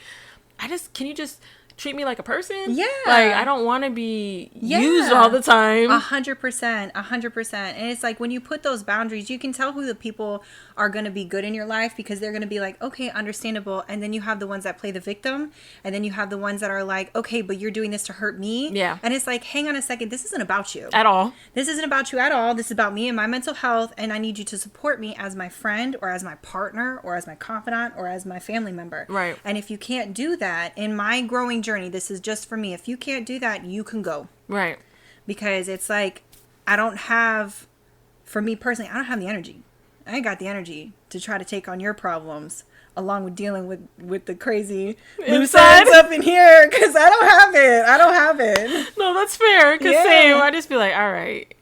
Speaker 1: can you just treat me like a person? Yeah. Like, I don't want to be used all the time.
Speaker 2: 100%. 100%. And it's like, when you put those boundaries, you can tell who the people are going to be good in your life, because they're going to be like, okay, understandable. And then you have the ones that play the victim. And then you have the ones that are like, okay, but you're doing this to hurt me. Yeah. And it's like, hang on a second. This isn't about you.
Speaker 1: At all.
Speaker 2: This isn't about you at all. This is about me and my mental health. And I need you to support me as my friend, or as my partner, or as my confidant, or as my family member. Right. And if you can't do that in my growing journey, this is just for me. If you can't do that, you can go. Right. Because it's like, for me personally, I don't have the energy. I ain't got the energy to try to take on your problems, along with dealing with the crazy loose ends up in here, because I don't have it.
Speaker 1: No, that's fair. Because same, I just be like, all right.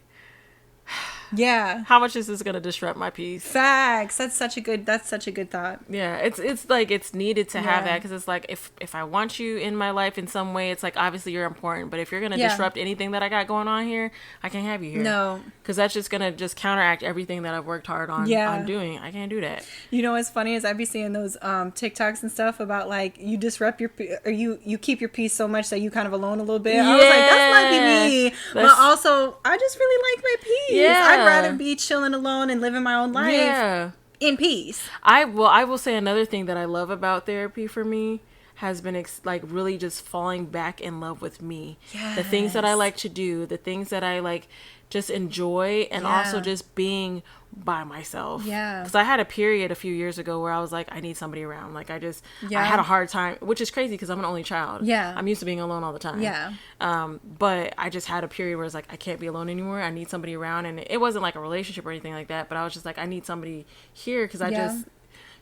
Speaker 1: Yeah. How much is this going to disrupt my peace?
Speaker 2: Facts. That's such a good thought.
Speaker 1: Yeah. It's like, it's needed to have that, because it's like, if I want you in my life in some way, it's like, obviously you're important, but if you're going to disrupt anything that I got going on here, I can't have you here. No. Because that's just going to just counteract everything that I've worked hard on doing. I can't do that.
Speaker 2: What's funny is I'd be seeing those TikToks and stuff about like, you disrupt or you keep your peace so much that you kind of alone a little bit. I was like, that might be me. But also, I just really like my peace. Yeah. I'd rather be chilling alone and living my own life in peace.
Speaker 1: I will say another thing that I love about therapy for me has been like really just falling back in love with me. Yes. The things that I like to do, the things that I like just enjoy, and also just being by myself. Yeah. Because I had a period a few years ago where I was like, I need somebody around. Like, I had a hard time, which is crazy because I'm an only child. Yeah. I'm used to being alone all the time. Yeah. But I just had a period where it's like, I can't be alone anymore. I need somebody around. And it wasn't like a relationship or anything like that, but I was just like, I need somebody here, because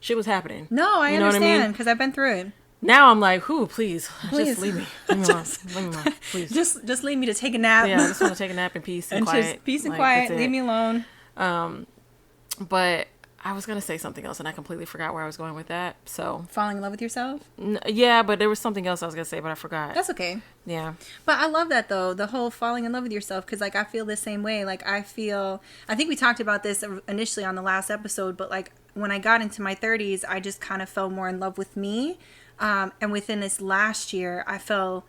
Speaker 1: shit was happening.
Speaker 2: No, I understand, because I've been through it.
Speaker 1: Now I'm like, please, just leave me. Leave me alone, please.
Speaker 2: Just leave me to take a nap.
Speaker 1: Yeah, I just want to take a nap in peace and quiet.
Speaker 2: Just peace and quiet. Leave me alone.
Speaker 1: But I was going to say something else, and I completely forgot where I was going with that. So
Speaker 2: falling in love with yourself?
Speaker 1: Yeah, but there was something else I was going to say, but I forgot.
Speaker 2: That's okay. Yeah. But I love that, though, the whole falling in love with yourself, because, like, I feel the same way. Like, I think we talked about this initially on the last episode, but, like, when I got into my 30s, I just kind of fell more in love with me. And within this last year, I fell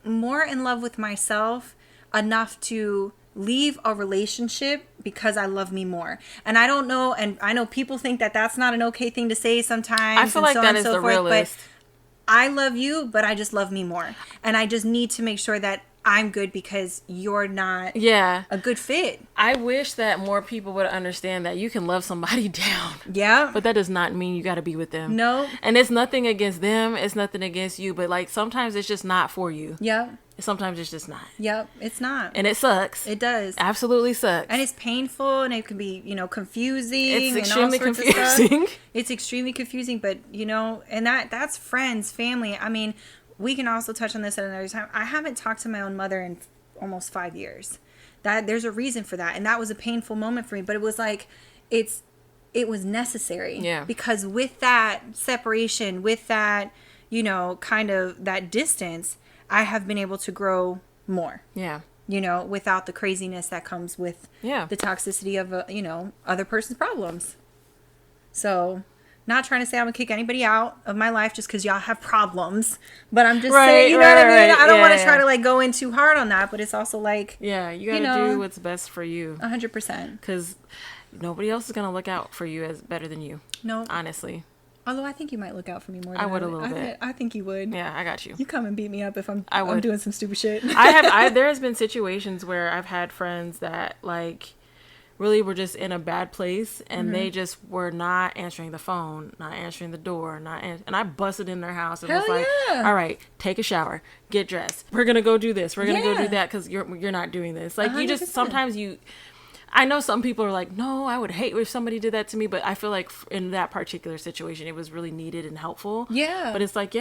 Speaker 2: more in love with myself enough to leave a relationship because I love me more. And I don't know, and I know people think that that's not an okay thing to say sometimes.
Speaker 1: I feel like that is the realest.
Speaker 2: But I love you, but I just love me more. And I just need to make sure that I'm good because you're not a good fit.
Speaker 1: I wish that more people would understand that you can love somebody down.
Speaker 2: Yeah.
Speaker 1: But that does not mean you got to be with them.
Speaker 2: No.
Speaker 1: And it's nothing against them. It's nothing against you. But like sometimes it's just not for you.
Speaker 2: Yeah.
Speaker 1: Sometimes it's just not.
Speaker 2: Yep. It's not.
Speaker 1: And it sucks.
Speaker 2: It does.
Speaker 1: Absolutely sucks.
Speaker 2: And it's painful and it can be, confusing.
Speaker 1: It's
Speaker 2: and
Speaker 1: extremely
Speaker 2: all sorts
Speaker 1: confusing.
Speaker 2: Of stuff. It's extremely confusing. But, and that's friends, family. I mean, we can also touch on this at another time. I haven't talked to my own mother in almost 5 years. There's a reason for that. And that was a painful moment for me. But it was like, it was necessary.
Speaker 1: Yeah.
Speaker 2: Because with that separation, with that, kind of that distance, I have been able to grow more.
Speaker 1: Yeah.
Speaker 2: Without the craziness that comes with the toxicity of, other person's problems. So, not trying to say I'm going to kick anybody out of my life just because y'all have problems. But I'm just saying, what I mean? I don't want to try to, go in too hard on that. But it's also like...
Speaker 1: Yeah, you got to do what's best for you.
Speaker 2: 100%.
Speaker 1: Because nobody else is going to look out for you as better than you.
Speaker 2: No.
Speaker 1: Honestly.
Speaker 2: Although I think you might look out for me more than
Speaker 1: I would a little bit.
Speaker 2: I think you would.
Speaker 1: Yeah, I got you.
Speaker 2: You come and beat me up if I'm doing some stupid shit.
Speaker 1: There has been situations where I've had friends that really were just in a bad place and they just were not answering the phone, not answering the door, and I busted in their house and was like, all right, take a shower, get dressed. We're going to go do this. We're going to go do that because you're not doing this. Like 100%. You just, sometimes I know some people are like, no, I would hate if somebody did that to me. But I feel like in that particular situation, it was really needed and helpful. Yeah. But it's like,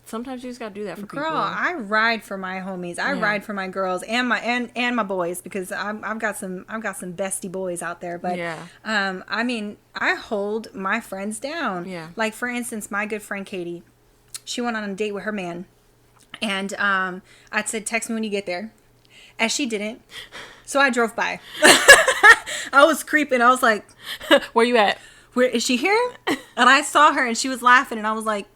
Speaker 1: sometimes you just got to do that for people.
Speaker 2: Girl, I ride for my homies. I ride for my girls and my boys because I've got some bestie boys out there. But I mean, I hold my friends down. Yeah. Like, for instance, my good friend Katie, she went on a date with her man. And I said, text me when you get there. And she didn't. So I drove by. I was creeping. I was like,
Speaker 1: where you at?
Speaker 2: Where is she here? And I saw her and she was laughing and I was like,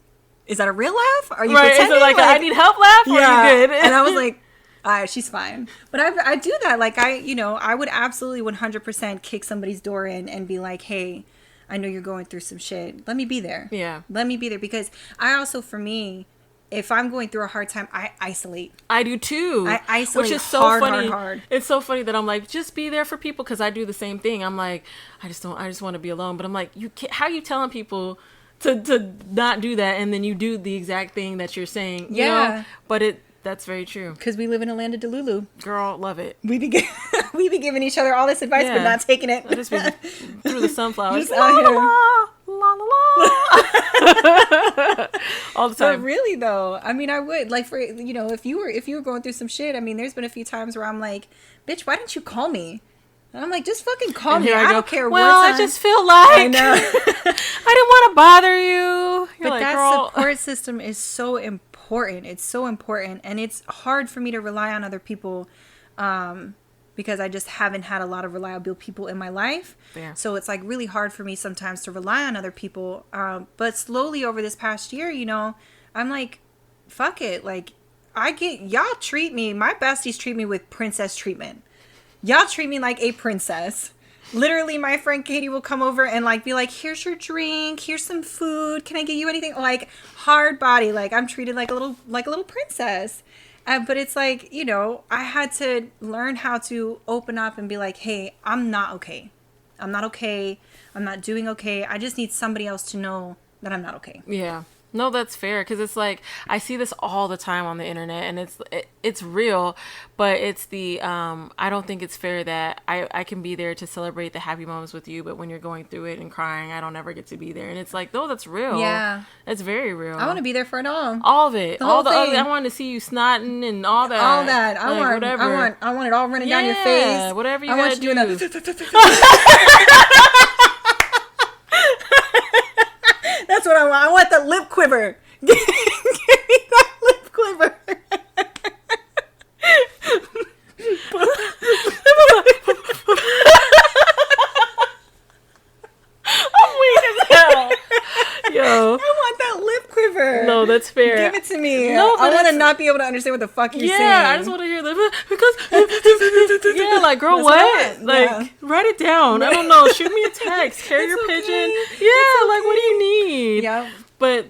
Speaker 2: is that a real laugh? Are you pretending? Is it like I need help laugh? Or are you good? And I was like, all right, she's fine. But I do that. Like I would absolutely 100% kick somebody's door in and be like, hey, I know you're going through some shit. Let me be there. Yeah. Let me be there. Because I also, for me, if I'm going through a hard time, I isolate.
Speaker 1: I do too.
Speaker 2: I isolate,
Speaker 1: which is so funny. Hard. It's so funny that I'm like, just be there for people because I do the same thing. I'm like, I just want to be alone. But I'm like, how are you telling people to not do that and then you do the exact thing that you're saying? You know? But that's very true.
Speaker 2: Because we live in a land of Delulu.
Speaker 1: Girl, love it.
Speaker 2: We be giving each other all this advice, but not taking it.
Speaker 1: I just be through the sunflowers.
Speaker 2: Just out here.
Speaker 1: La la la. All the time.
Speaker 2: But really though, I mean, I would like for if you were going thue some shit. I mean, there's been a few times where I'm like, bitch, why didn't you call me? And I'm like, just fucking call me. I don't care.
Speaker 1: Well, I just feel like I know. I didn't want to bother you.
Speaker 2: But like, that support system is so important. It's so important, and it's hard for me to rely on other people. Because I just haven't had a lot of reliable people in my life. Yeah. So it's like really hard for me sometimes to rely on other people. But slowly over this past year, I'm like, fuck it. Like, y'all treat me, my besties treat me with princess treatment. Y'all treat me like a princess. Literally, my friend Katie will come over and be like, here's your drink, here's some food. Can I get you anything? Like, hard body. Like, I'm treated like a little princess. But it's like, I had to learn how to open up and be like, hey, I'm not okay. I'm not okay. I'm not doing okay. I just need somebody else to know that I'm not okay.
Speaker 1: Yeah. No, that's fair. Because it's like, I see this all the time on the internet and it's real, but it's I don't think it's fair that I can be there to celebrate the happy moments with you, but when you're going through it and crying, I don't ever get to be there. And it's like, no, that's real. Yeah. It's very real.
Speaker 2: I want to be there for it all.
Speaker 1: All of it. All the other, I want to see you snotting and all that.
Speaker 2: All that. I want it all running down your face.
Speaker 1: Whatever you gotta do.
Speaker 2: That's what I want. I want the lip quiver. Give me that lip quiver.
Speaker 1: I'm weak as hell. Yo.
Speaker 2: I want that lip quiver.
Speaker 1: No, that's fair.
Speaker 2: Give it to me.
Speaker 1: No,
Speaker 2: I want to not be able to understand what the fuck you're saying.
Speaker 1: Yeah, I just want to hear the because yeah, like girl, that's what? Like write it down. I don't know. Shoot me a text. Carrier pigeon. Yeah, like what do you need?
Speaker 2: Yeah,
Speaker 1: but.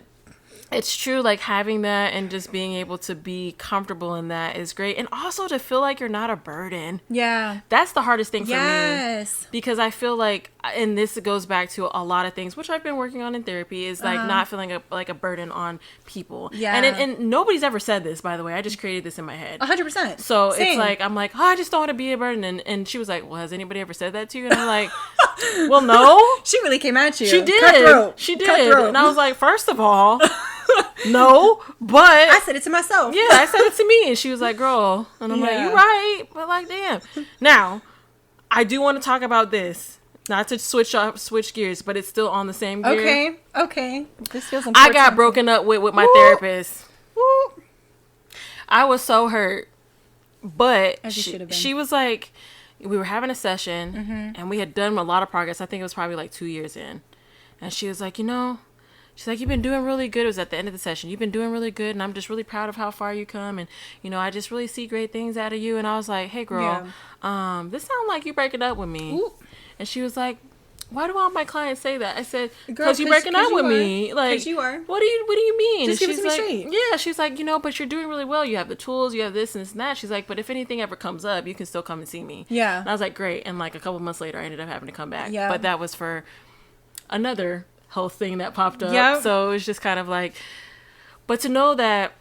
Speaker 1: It's true, like having that and just being able to be comfortable in that is great. And also to feel like you're not a burden.
Speaker 2: Yeah.
Speaker 1: That's the hardest thing for me. Because I feel like, and this goes back to a lot of things, which I've been working on in therapy, is like not feeling like a burden on people.
Speaker 2: Yeah.
Speaker 1: And nobody's ever said this, by the way. I just created this in my head.
Speaker 2: 100%.
Speaker 1: So Same. It's like, I'm like, I just don't want to be a burden. And she was like, well, has anybody ever said that to you? And I'm like, well, no.
Speaker 2: She really came at you.
Speaker 1: She did.
Speaker 2: Cutthroat.
Speaker 1: She did. Cutthroat. And I was like, first of all... no, but
Speaker 2: I said it to myself.
Speaker 1: Yeah, I said it to me, and she was like, "Girl," and I'm like, "You're right," but like, damn. Now, I do want to talk about this, not to switch gears, but it's still on the same gear.
Speaker 2: Okay. This feels important.
Speaker 1: I got broken up with my therapist. Woo. I was so hurt, but she was like, we were having a session, and we had done a lot of progress. I think it was probably like 2 years in, and she was like, she's like, you've been doing really good. It was at the end of the session. You've been doing really good, and I'm just really proud of how far you come. And, I just really see great things out of you. And I was like, hey, girl, this sounds like you breaking up with me. Ooh. And she was like, why do all my clients say that? I said, because you breaking up with me. Like, because
Speaker 2: you are.
Speaker 1: What do you mean?
Speaker 2: Just give it to me straight.
Speaker 1: Yeah, she's like, but you're doing really well. You have the tools. You have this and this and that. She's like, but if anything ever comes up, you can still come and see me.
Speaker 2: Yeah.
Speaker 1: And I was like, great. And like a couple months later, I ended up having to come back.
Speaker 2: Yeah.
Speaker 1: But that was for another health thing that popped up.
Speaker 2: Yep.
Speaker 1: So it was just kind of like, but to know that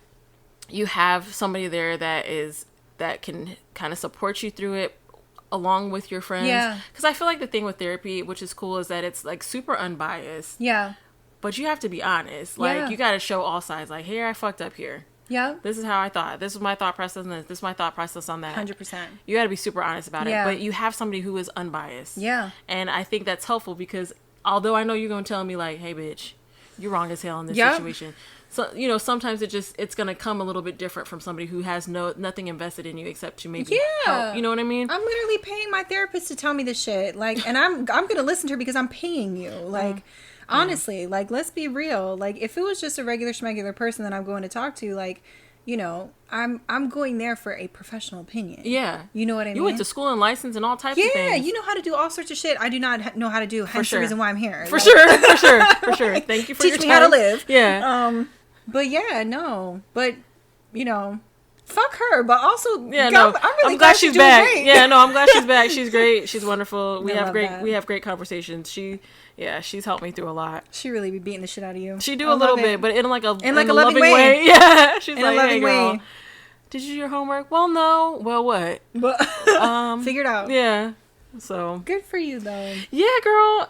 Speaker 1: you have somebody there that can kind of support you through it along with your friends.
Speaker 2: Yeah.
Speaker 1: Because I feel like the thing with therapy, which is cool, is that it's like super unbiased.
Speaker 2: Yeah.
Speaker 1: But you have to be honest. Like you got to show all sides. Like, here, I fucked up here.
Speaker 2: Yeah.
Speaker 1: This is how I thought. This is my thought process on this. This is my thought process on that.
Speaker 2: 100%.
Speaker 1: You got to be super honest about it. But you have somebody who is unbiased.
Speaker 2: Yeah.
Speaker 1: And I think that's helpful because although I know you're going to tell me like, hey, bitch, you're wrong as hell in this situation. So, sometimes it's going to come a little bit different from somebody who has nothing invested in you except to maybe help. You know what I mean?
Speaker 2: I'm literally paying my therapist to tell me this shit. Like, and I'm going to listen to her because I'm paying you. Like, honestly, like, let's be real. Like, if it was just a regular schmegular person that I'm going to talk to, like, I'm going there for a professional opinion.
Speaker 1: Yeah.
Speaker 2: You know what I mean?
Speaker 1: You went to school and license and all types of things.
Speaker 2: Yeah, you know how to do all sorts of shit I do not know how to do. Hence the reason why I'm here.
Speaker 1: For sure. Thank you for your time.
Speaker 2: Teach me how to live.
Speaker 1: Yeah.
Speaker 2: But yeah, no. But, fuck her. But also,
Speaker 1: I'm glad she's back. Great. Yeah, no, I'm glad she's back. She's great. She's wonderful. We have great conversations. She's helped me through a lot.
Speaker 2: She really be beating the shit out of you.
Speaker 1: She do a little bit, but in like a
Speaker 2: loving way.
Speaker 1: Yeah, she's
Speaker 2: in
Speaker 1: like,
Speaker 2: a loving
Speaker 1: hey, girl,
Speaker 2: way.
Speaker 1: Did you do your homework? Well, no. Well, what?
Speaker 2: Figured out.
Speaker 1: Yeah. So
Speaker 2: good for you, though.
Speaker 1: Yeah, girl.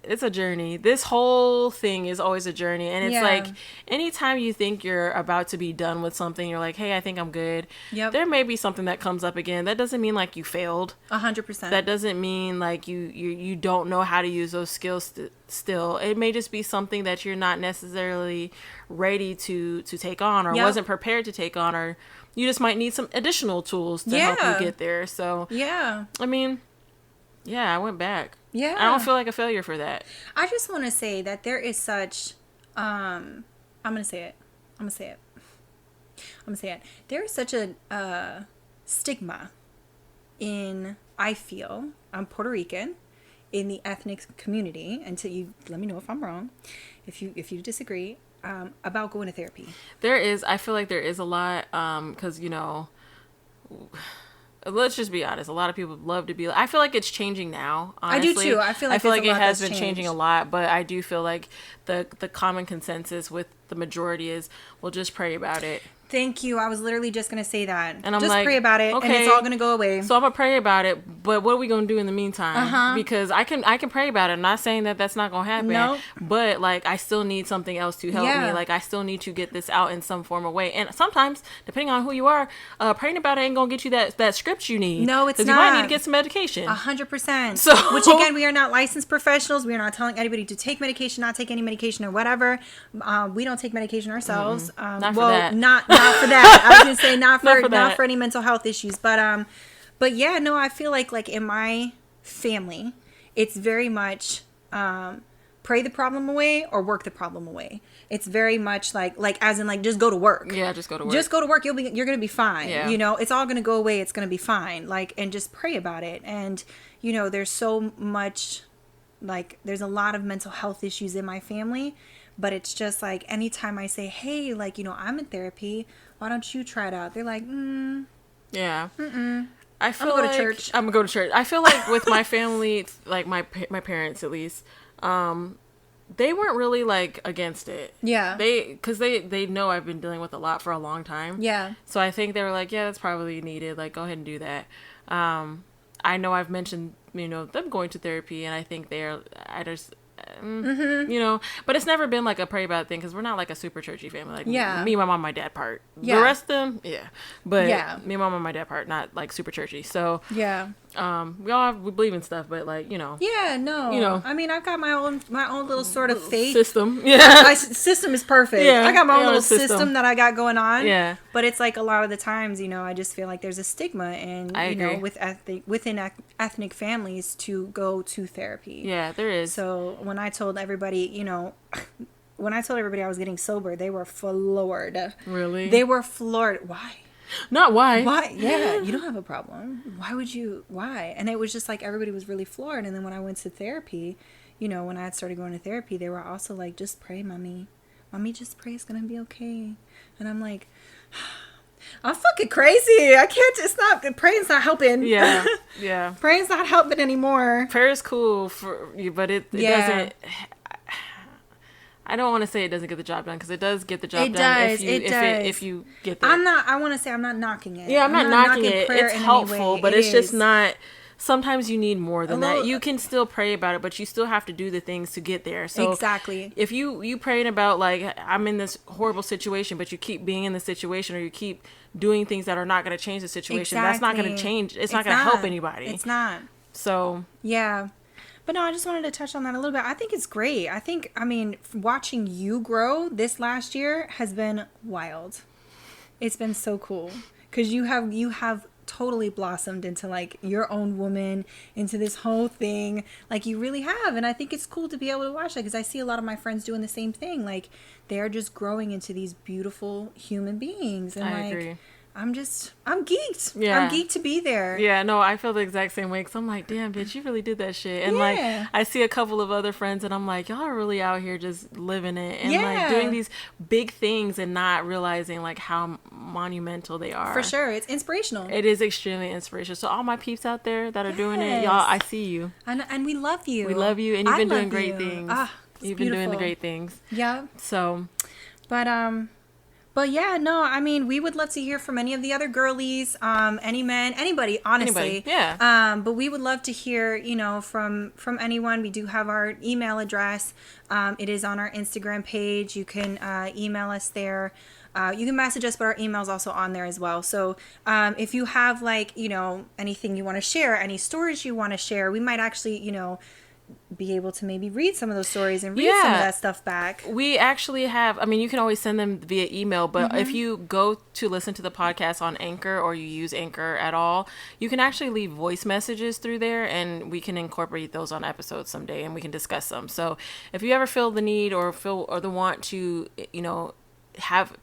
Speaker 1: It's a journey. This whole thing is always a journey. And it's like, anytime you think you're about to be done with something, you're like, hey, I think I'm good.
Speaker 2: Yep.
Speaker 1: There may be something that comes up again. That doesn't mean like you failed.
Speaker 2: 100%.
Speaker 1: That doesn't mean like you don't know how to use those skills still. It may just be something that you're not necessarily ready to take on or wasn't prepared to take on, or you just might need some additional tools to help you get there. So, I mean, I went back.
Speaker 2: Yeah.
Speaker 1: I don't feel like a failure for that.
Speaker 2: I just want to say that there is such, I'm going to say it. There is such a stigma I feel, I'm Puerto Rican, in the ethnic community, until you let me know if I'm wrong, if you disagree, about going to therapy.
Speaker 1: I feel like there is a lot, because, let's just be honest. A lot of people love to be. I feel like it's changing now. Honestly.
Speaker 2: I do too. I feel like
Speaker 1: it has been changing a lot, but I do feel like the common consensus with the majority is, we'll just pray about it.
Speaker 2: Thank you. I was literally just going to say that.
Speaker 1: And I'm
Speaker 2: just
Speaker 1: like,
Speaker 2: pray about it, and it's all going to go away.
Speaker 1: So I'm going to pray about it, but what are we going to do in the meantime? Because I can pray about it. I'm not saying that that's not going to happen.
Speaker 2: No.
Speaker 1: But, like, I still need something else to help me. Like, I still need to get this out in some form of way. And sometimes, depending on who you are, praying about it ain't going to get you that script you need.
Speaker 2: No, it's not.
Speaker 1: Because you might need to get some medication.
Speaker 2: 100%.
Speaker 1: So,
Speaker 2: which, again, we are not licensed professionals. We are not telling anybody to take medication, not take any medication or whatever. We don't take medication ourselves.
Speaker 1: Not for that.
Speaker 2: Not for that. I was gonna say not for any mental health issues, but yeah, no, I feel like in my family, it's very much pray the problem away or work the problem away. It's very much like as in like just go to work.
Speaker 1: Yeah, just go to work.
Speaker 2: Just go to work. You're gonna be fine.
Speaker 1: Yeah.
Speaker 2: You know, it's all gonna go away. It's gonna be fine. Like, and just pray about it. And you know, there's so much, like, there's a lot of mental health issues in my family, but it's just like anytime I say, hey, like, you know, I'm in therapy, why don't you try it out? They're like,
Speaker 1: yeah.
Speaker 2: Mm-mm.
Speaker 1: I feel
Speaker 2: I'm gonna
Speaker 1: like
Speaker 2: go to church.
Speaker 1: I'm gonna go to church. I feel like with my family, like my parents at least, they weren't really like against it.
Speaker 2: Yeah.
Speaker 1: Because they know I've been dealing with a lot for a long time.
Speaker 2: Yeah.
Speaker 1: So I think they were like, yeah, that's probably needed. Like, go ahead and do that. I know I've mentioned, you know, them going to therapy, and I think you know, but it's never been like a pray about thing because we're not like a super churchy family. Like,
Speaker 2: Yeah.
Speaker 1: me, my mom, my dad part.
Speaker 2: Yeah.
Speaker 1: The rest of them, yeah. But
Speaker 2: Yeah.
Speaker 1: me, my mom, and my dad part, not like super churchy. So
Speaker 2: Yeah.
Speaker 1: we believe in stuff, but like, you know.
Speaker 2: Yeah, no.
Speaker 1: You know.
Speaker 2: I mean, I've got my own little sort of faith.
Speaker 1: System. Yeah.
Speaker 2: My system is perfect.
Speaker 1: Yeah,
Speaker 2: I got my own
Speaker 1: yeah,
Speaker 2: little
Speaker 1: system.
Speaker 2: system that I got going on.
Speaker 1: Yeah.
Speaker 2: But it's like a lot of the times, you know, I just feel like there's a stigma and,
Speaker 1: I
Speaker 2: you know,
Speaker 1: agree.
Speaker 2: within ethnic families to go to therapy.
Speaker 1: Yeah, there is.
Speaker 2: So when I told everybody, you know, I was getting sober, they were floored.
Speaker 1: Really?
Speaker 2: They were floored. Why?
Speaker 1: Not why.
Speaker 2: Why? Yeah, you don't have a problem. Why would you? Why? And it was just like everybody was really floored. And then when I went to therapy, you know, when I had started going to therapy, they were also like, just pray, mommy. Mommy, just pray. It's going to be okay. And I'm like, I'm fucking crazy. I can't. It's not. Praying's not helping.
Speaker 1: Yeah. Yeah.
Speaker 2: Praying's not helping anymore.
Speaker 1: Prayer is cool for you, but it doesn't. I don't want to say it doesn't get the job done because it does get the job done if you get there.
Speaker 2: I want to say I'm not knocking it.
Speaker 1: Yeah, I'm not knocking it.
Speaker 2: prayer
Speaker 1: It's
Speaker 2: in any
Speaker 1: helpful,
Speaker 2: way.
Speaker 1: but
Speaker 2: It
Speaker 1: it's just
Speaker 2: is.
Speaker 1: not. Sometimes you need more than
Speaker 2: little-
Speaker 1: that. You can still pray about it, but you still have to do the things to get there. So
Speaker 2: Exactly.
Speaker 1: if you praying about like I'm in this horrible situation, but you keep being in the situation or you keep doing things that are not going to change the situation, that's not going to change. It's not going to help anybody.
Speaker 2: It's not.
Speaker 1: So
Speaker 2: Yeah. But no, I just wanted to touch on that a little bit. I think it's great. I mean, watching you grow this last year has been wild. It's been so cool because you have totally blossomed into like your own woman, into this whole thing. Like you really have. And I think it's cool to be able to watch that because I see a lot of my friends doing the same thing. Like they're just growing into these beautiful human beings. And
Speaker 1: I
Speaker 2: like,
Speaker 1: agree.
Speaker 2: I'm geeked.
Speaker 1: Yeah.
Speaker 2: I'm geeked to be there.
Speaker 1: Yeah, no, I feel the exact same way because I'm like, damn, bitch, you really did that shit. And like, I see a couple of other friends and I'm like, y'all are really out here just living it and like doing these big things and not realizing like how monumental they are.
Speaker 2: For sure. It's inspirational.
Speaker 1: It is extremely inspirational. So all my peeps out there that are doing it, y'all, I see you.
Speaker 2: And we love you.
Speaker 1: We love you and you've been doing great
Speaker 2: you.
Speaker 1: things.
Speaker 2: You've
Speaker 1: been doing the great things.
Speaker 2: Yeah.
Speaker 1: So.
Speaker 2: But yeah, no, I mean, we would love to hear from any of the other girlies, any men, anybody, honestly.
Speaker 1: Yeah.
Speaker 2: But we would love to hear, you know, from anyone. We do have our email address. It is on our Instagram page. You can email us there. You can message us, but our email is also on there as well. So if you have like, you know, anything you want to share, any stories you want to share, we might actually, you know, be able to maybe read some of those stories and read some of that stuff back.
Speaker 1: We actually have, I mean, you can always send them via email, but if you go to listen to the podcast on Anchor or you use Anchor at all, you can actually leave voice messages through there and we can incorporate those on episodes someday and we can discuss them. So if you ever feel the need or the want to, you know,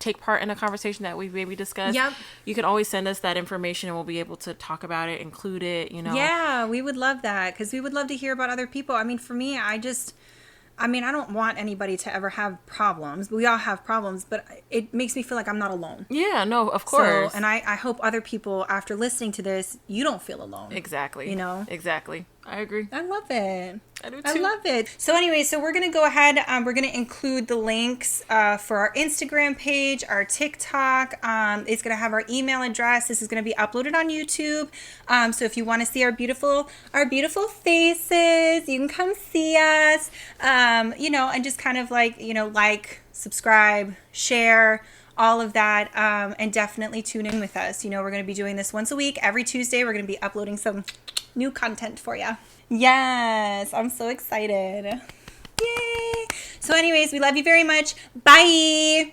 Speaker 1: take part in a conversation that we've maybe discussed, you can always send us that information and we'll be able to talk about it, include it, you know.
Speaker 2: Yeah, we would love that because we would love to hear about other people. I mean, for me, I don't want anybody to ever have problems. We all have problems, but it makes me feel like I'm not alone.
Speaker 1: Yeah, no, of course.
Speaker 2: So, and I hope other people, after listening to this, you don't feel alone.
Speaker 1: Exactly.
Speaker 2: You know?
Speaker 1: Exactly. I agree.
Speaker 2: I love it.
Speaker 1: I do too.
Speaker 2: I love it. So anyway, so we're going to go ahead. We're going to include the links for our Instagram page, our TikTok. It's going to have our email address. This is going to be uploaded on YouTube. So if you want to see our beautiful faces, you can come see us. You know, and just kind of like, you know, like, subscribe, share, all of that, and definitely tune in with us. You know, we're going to be doing this once a week. Every Tuesday, we're going to be uploading some new content for you. Yes, I'm so excited. Yay! So anyways, we love you very much. Bye!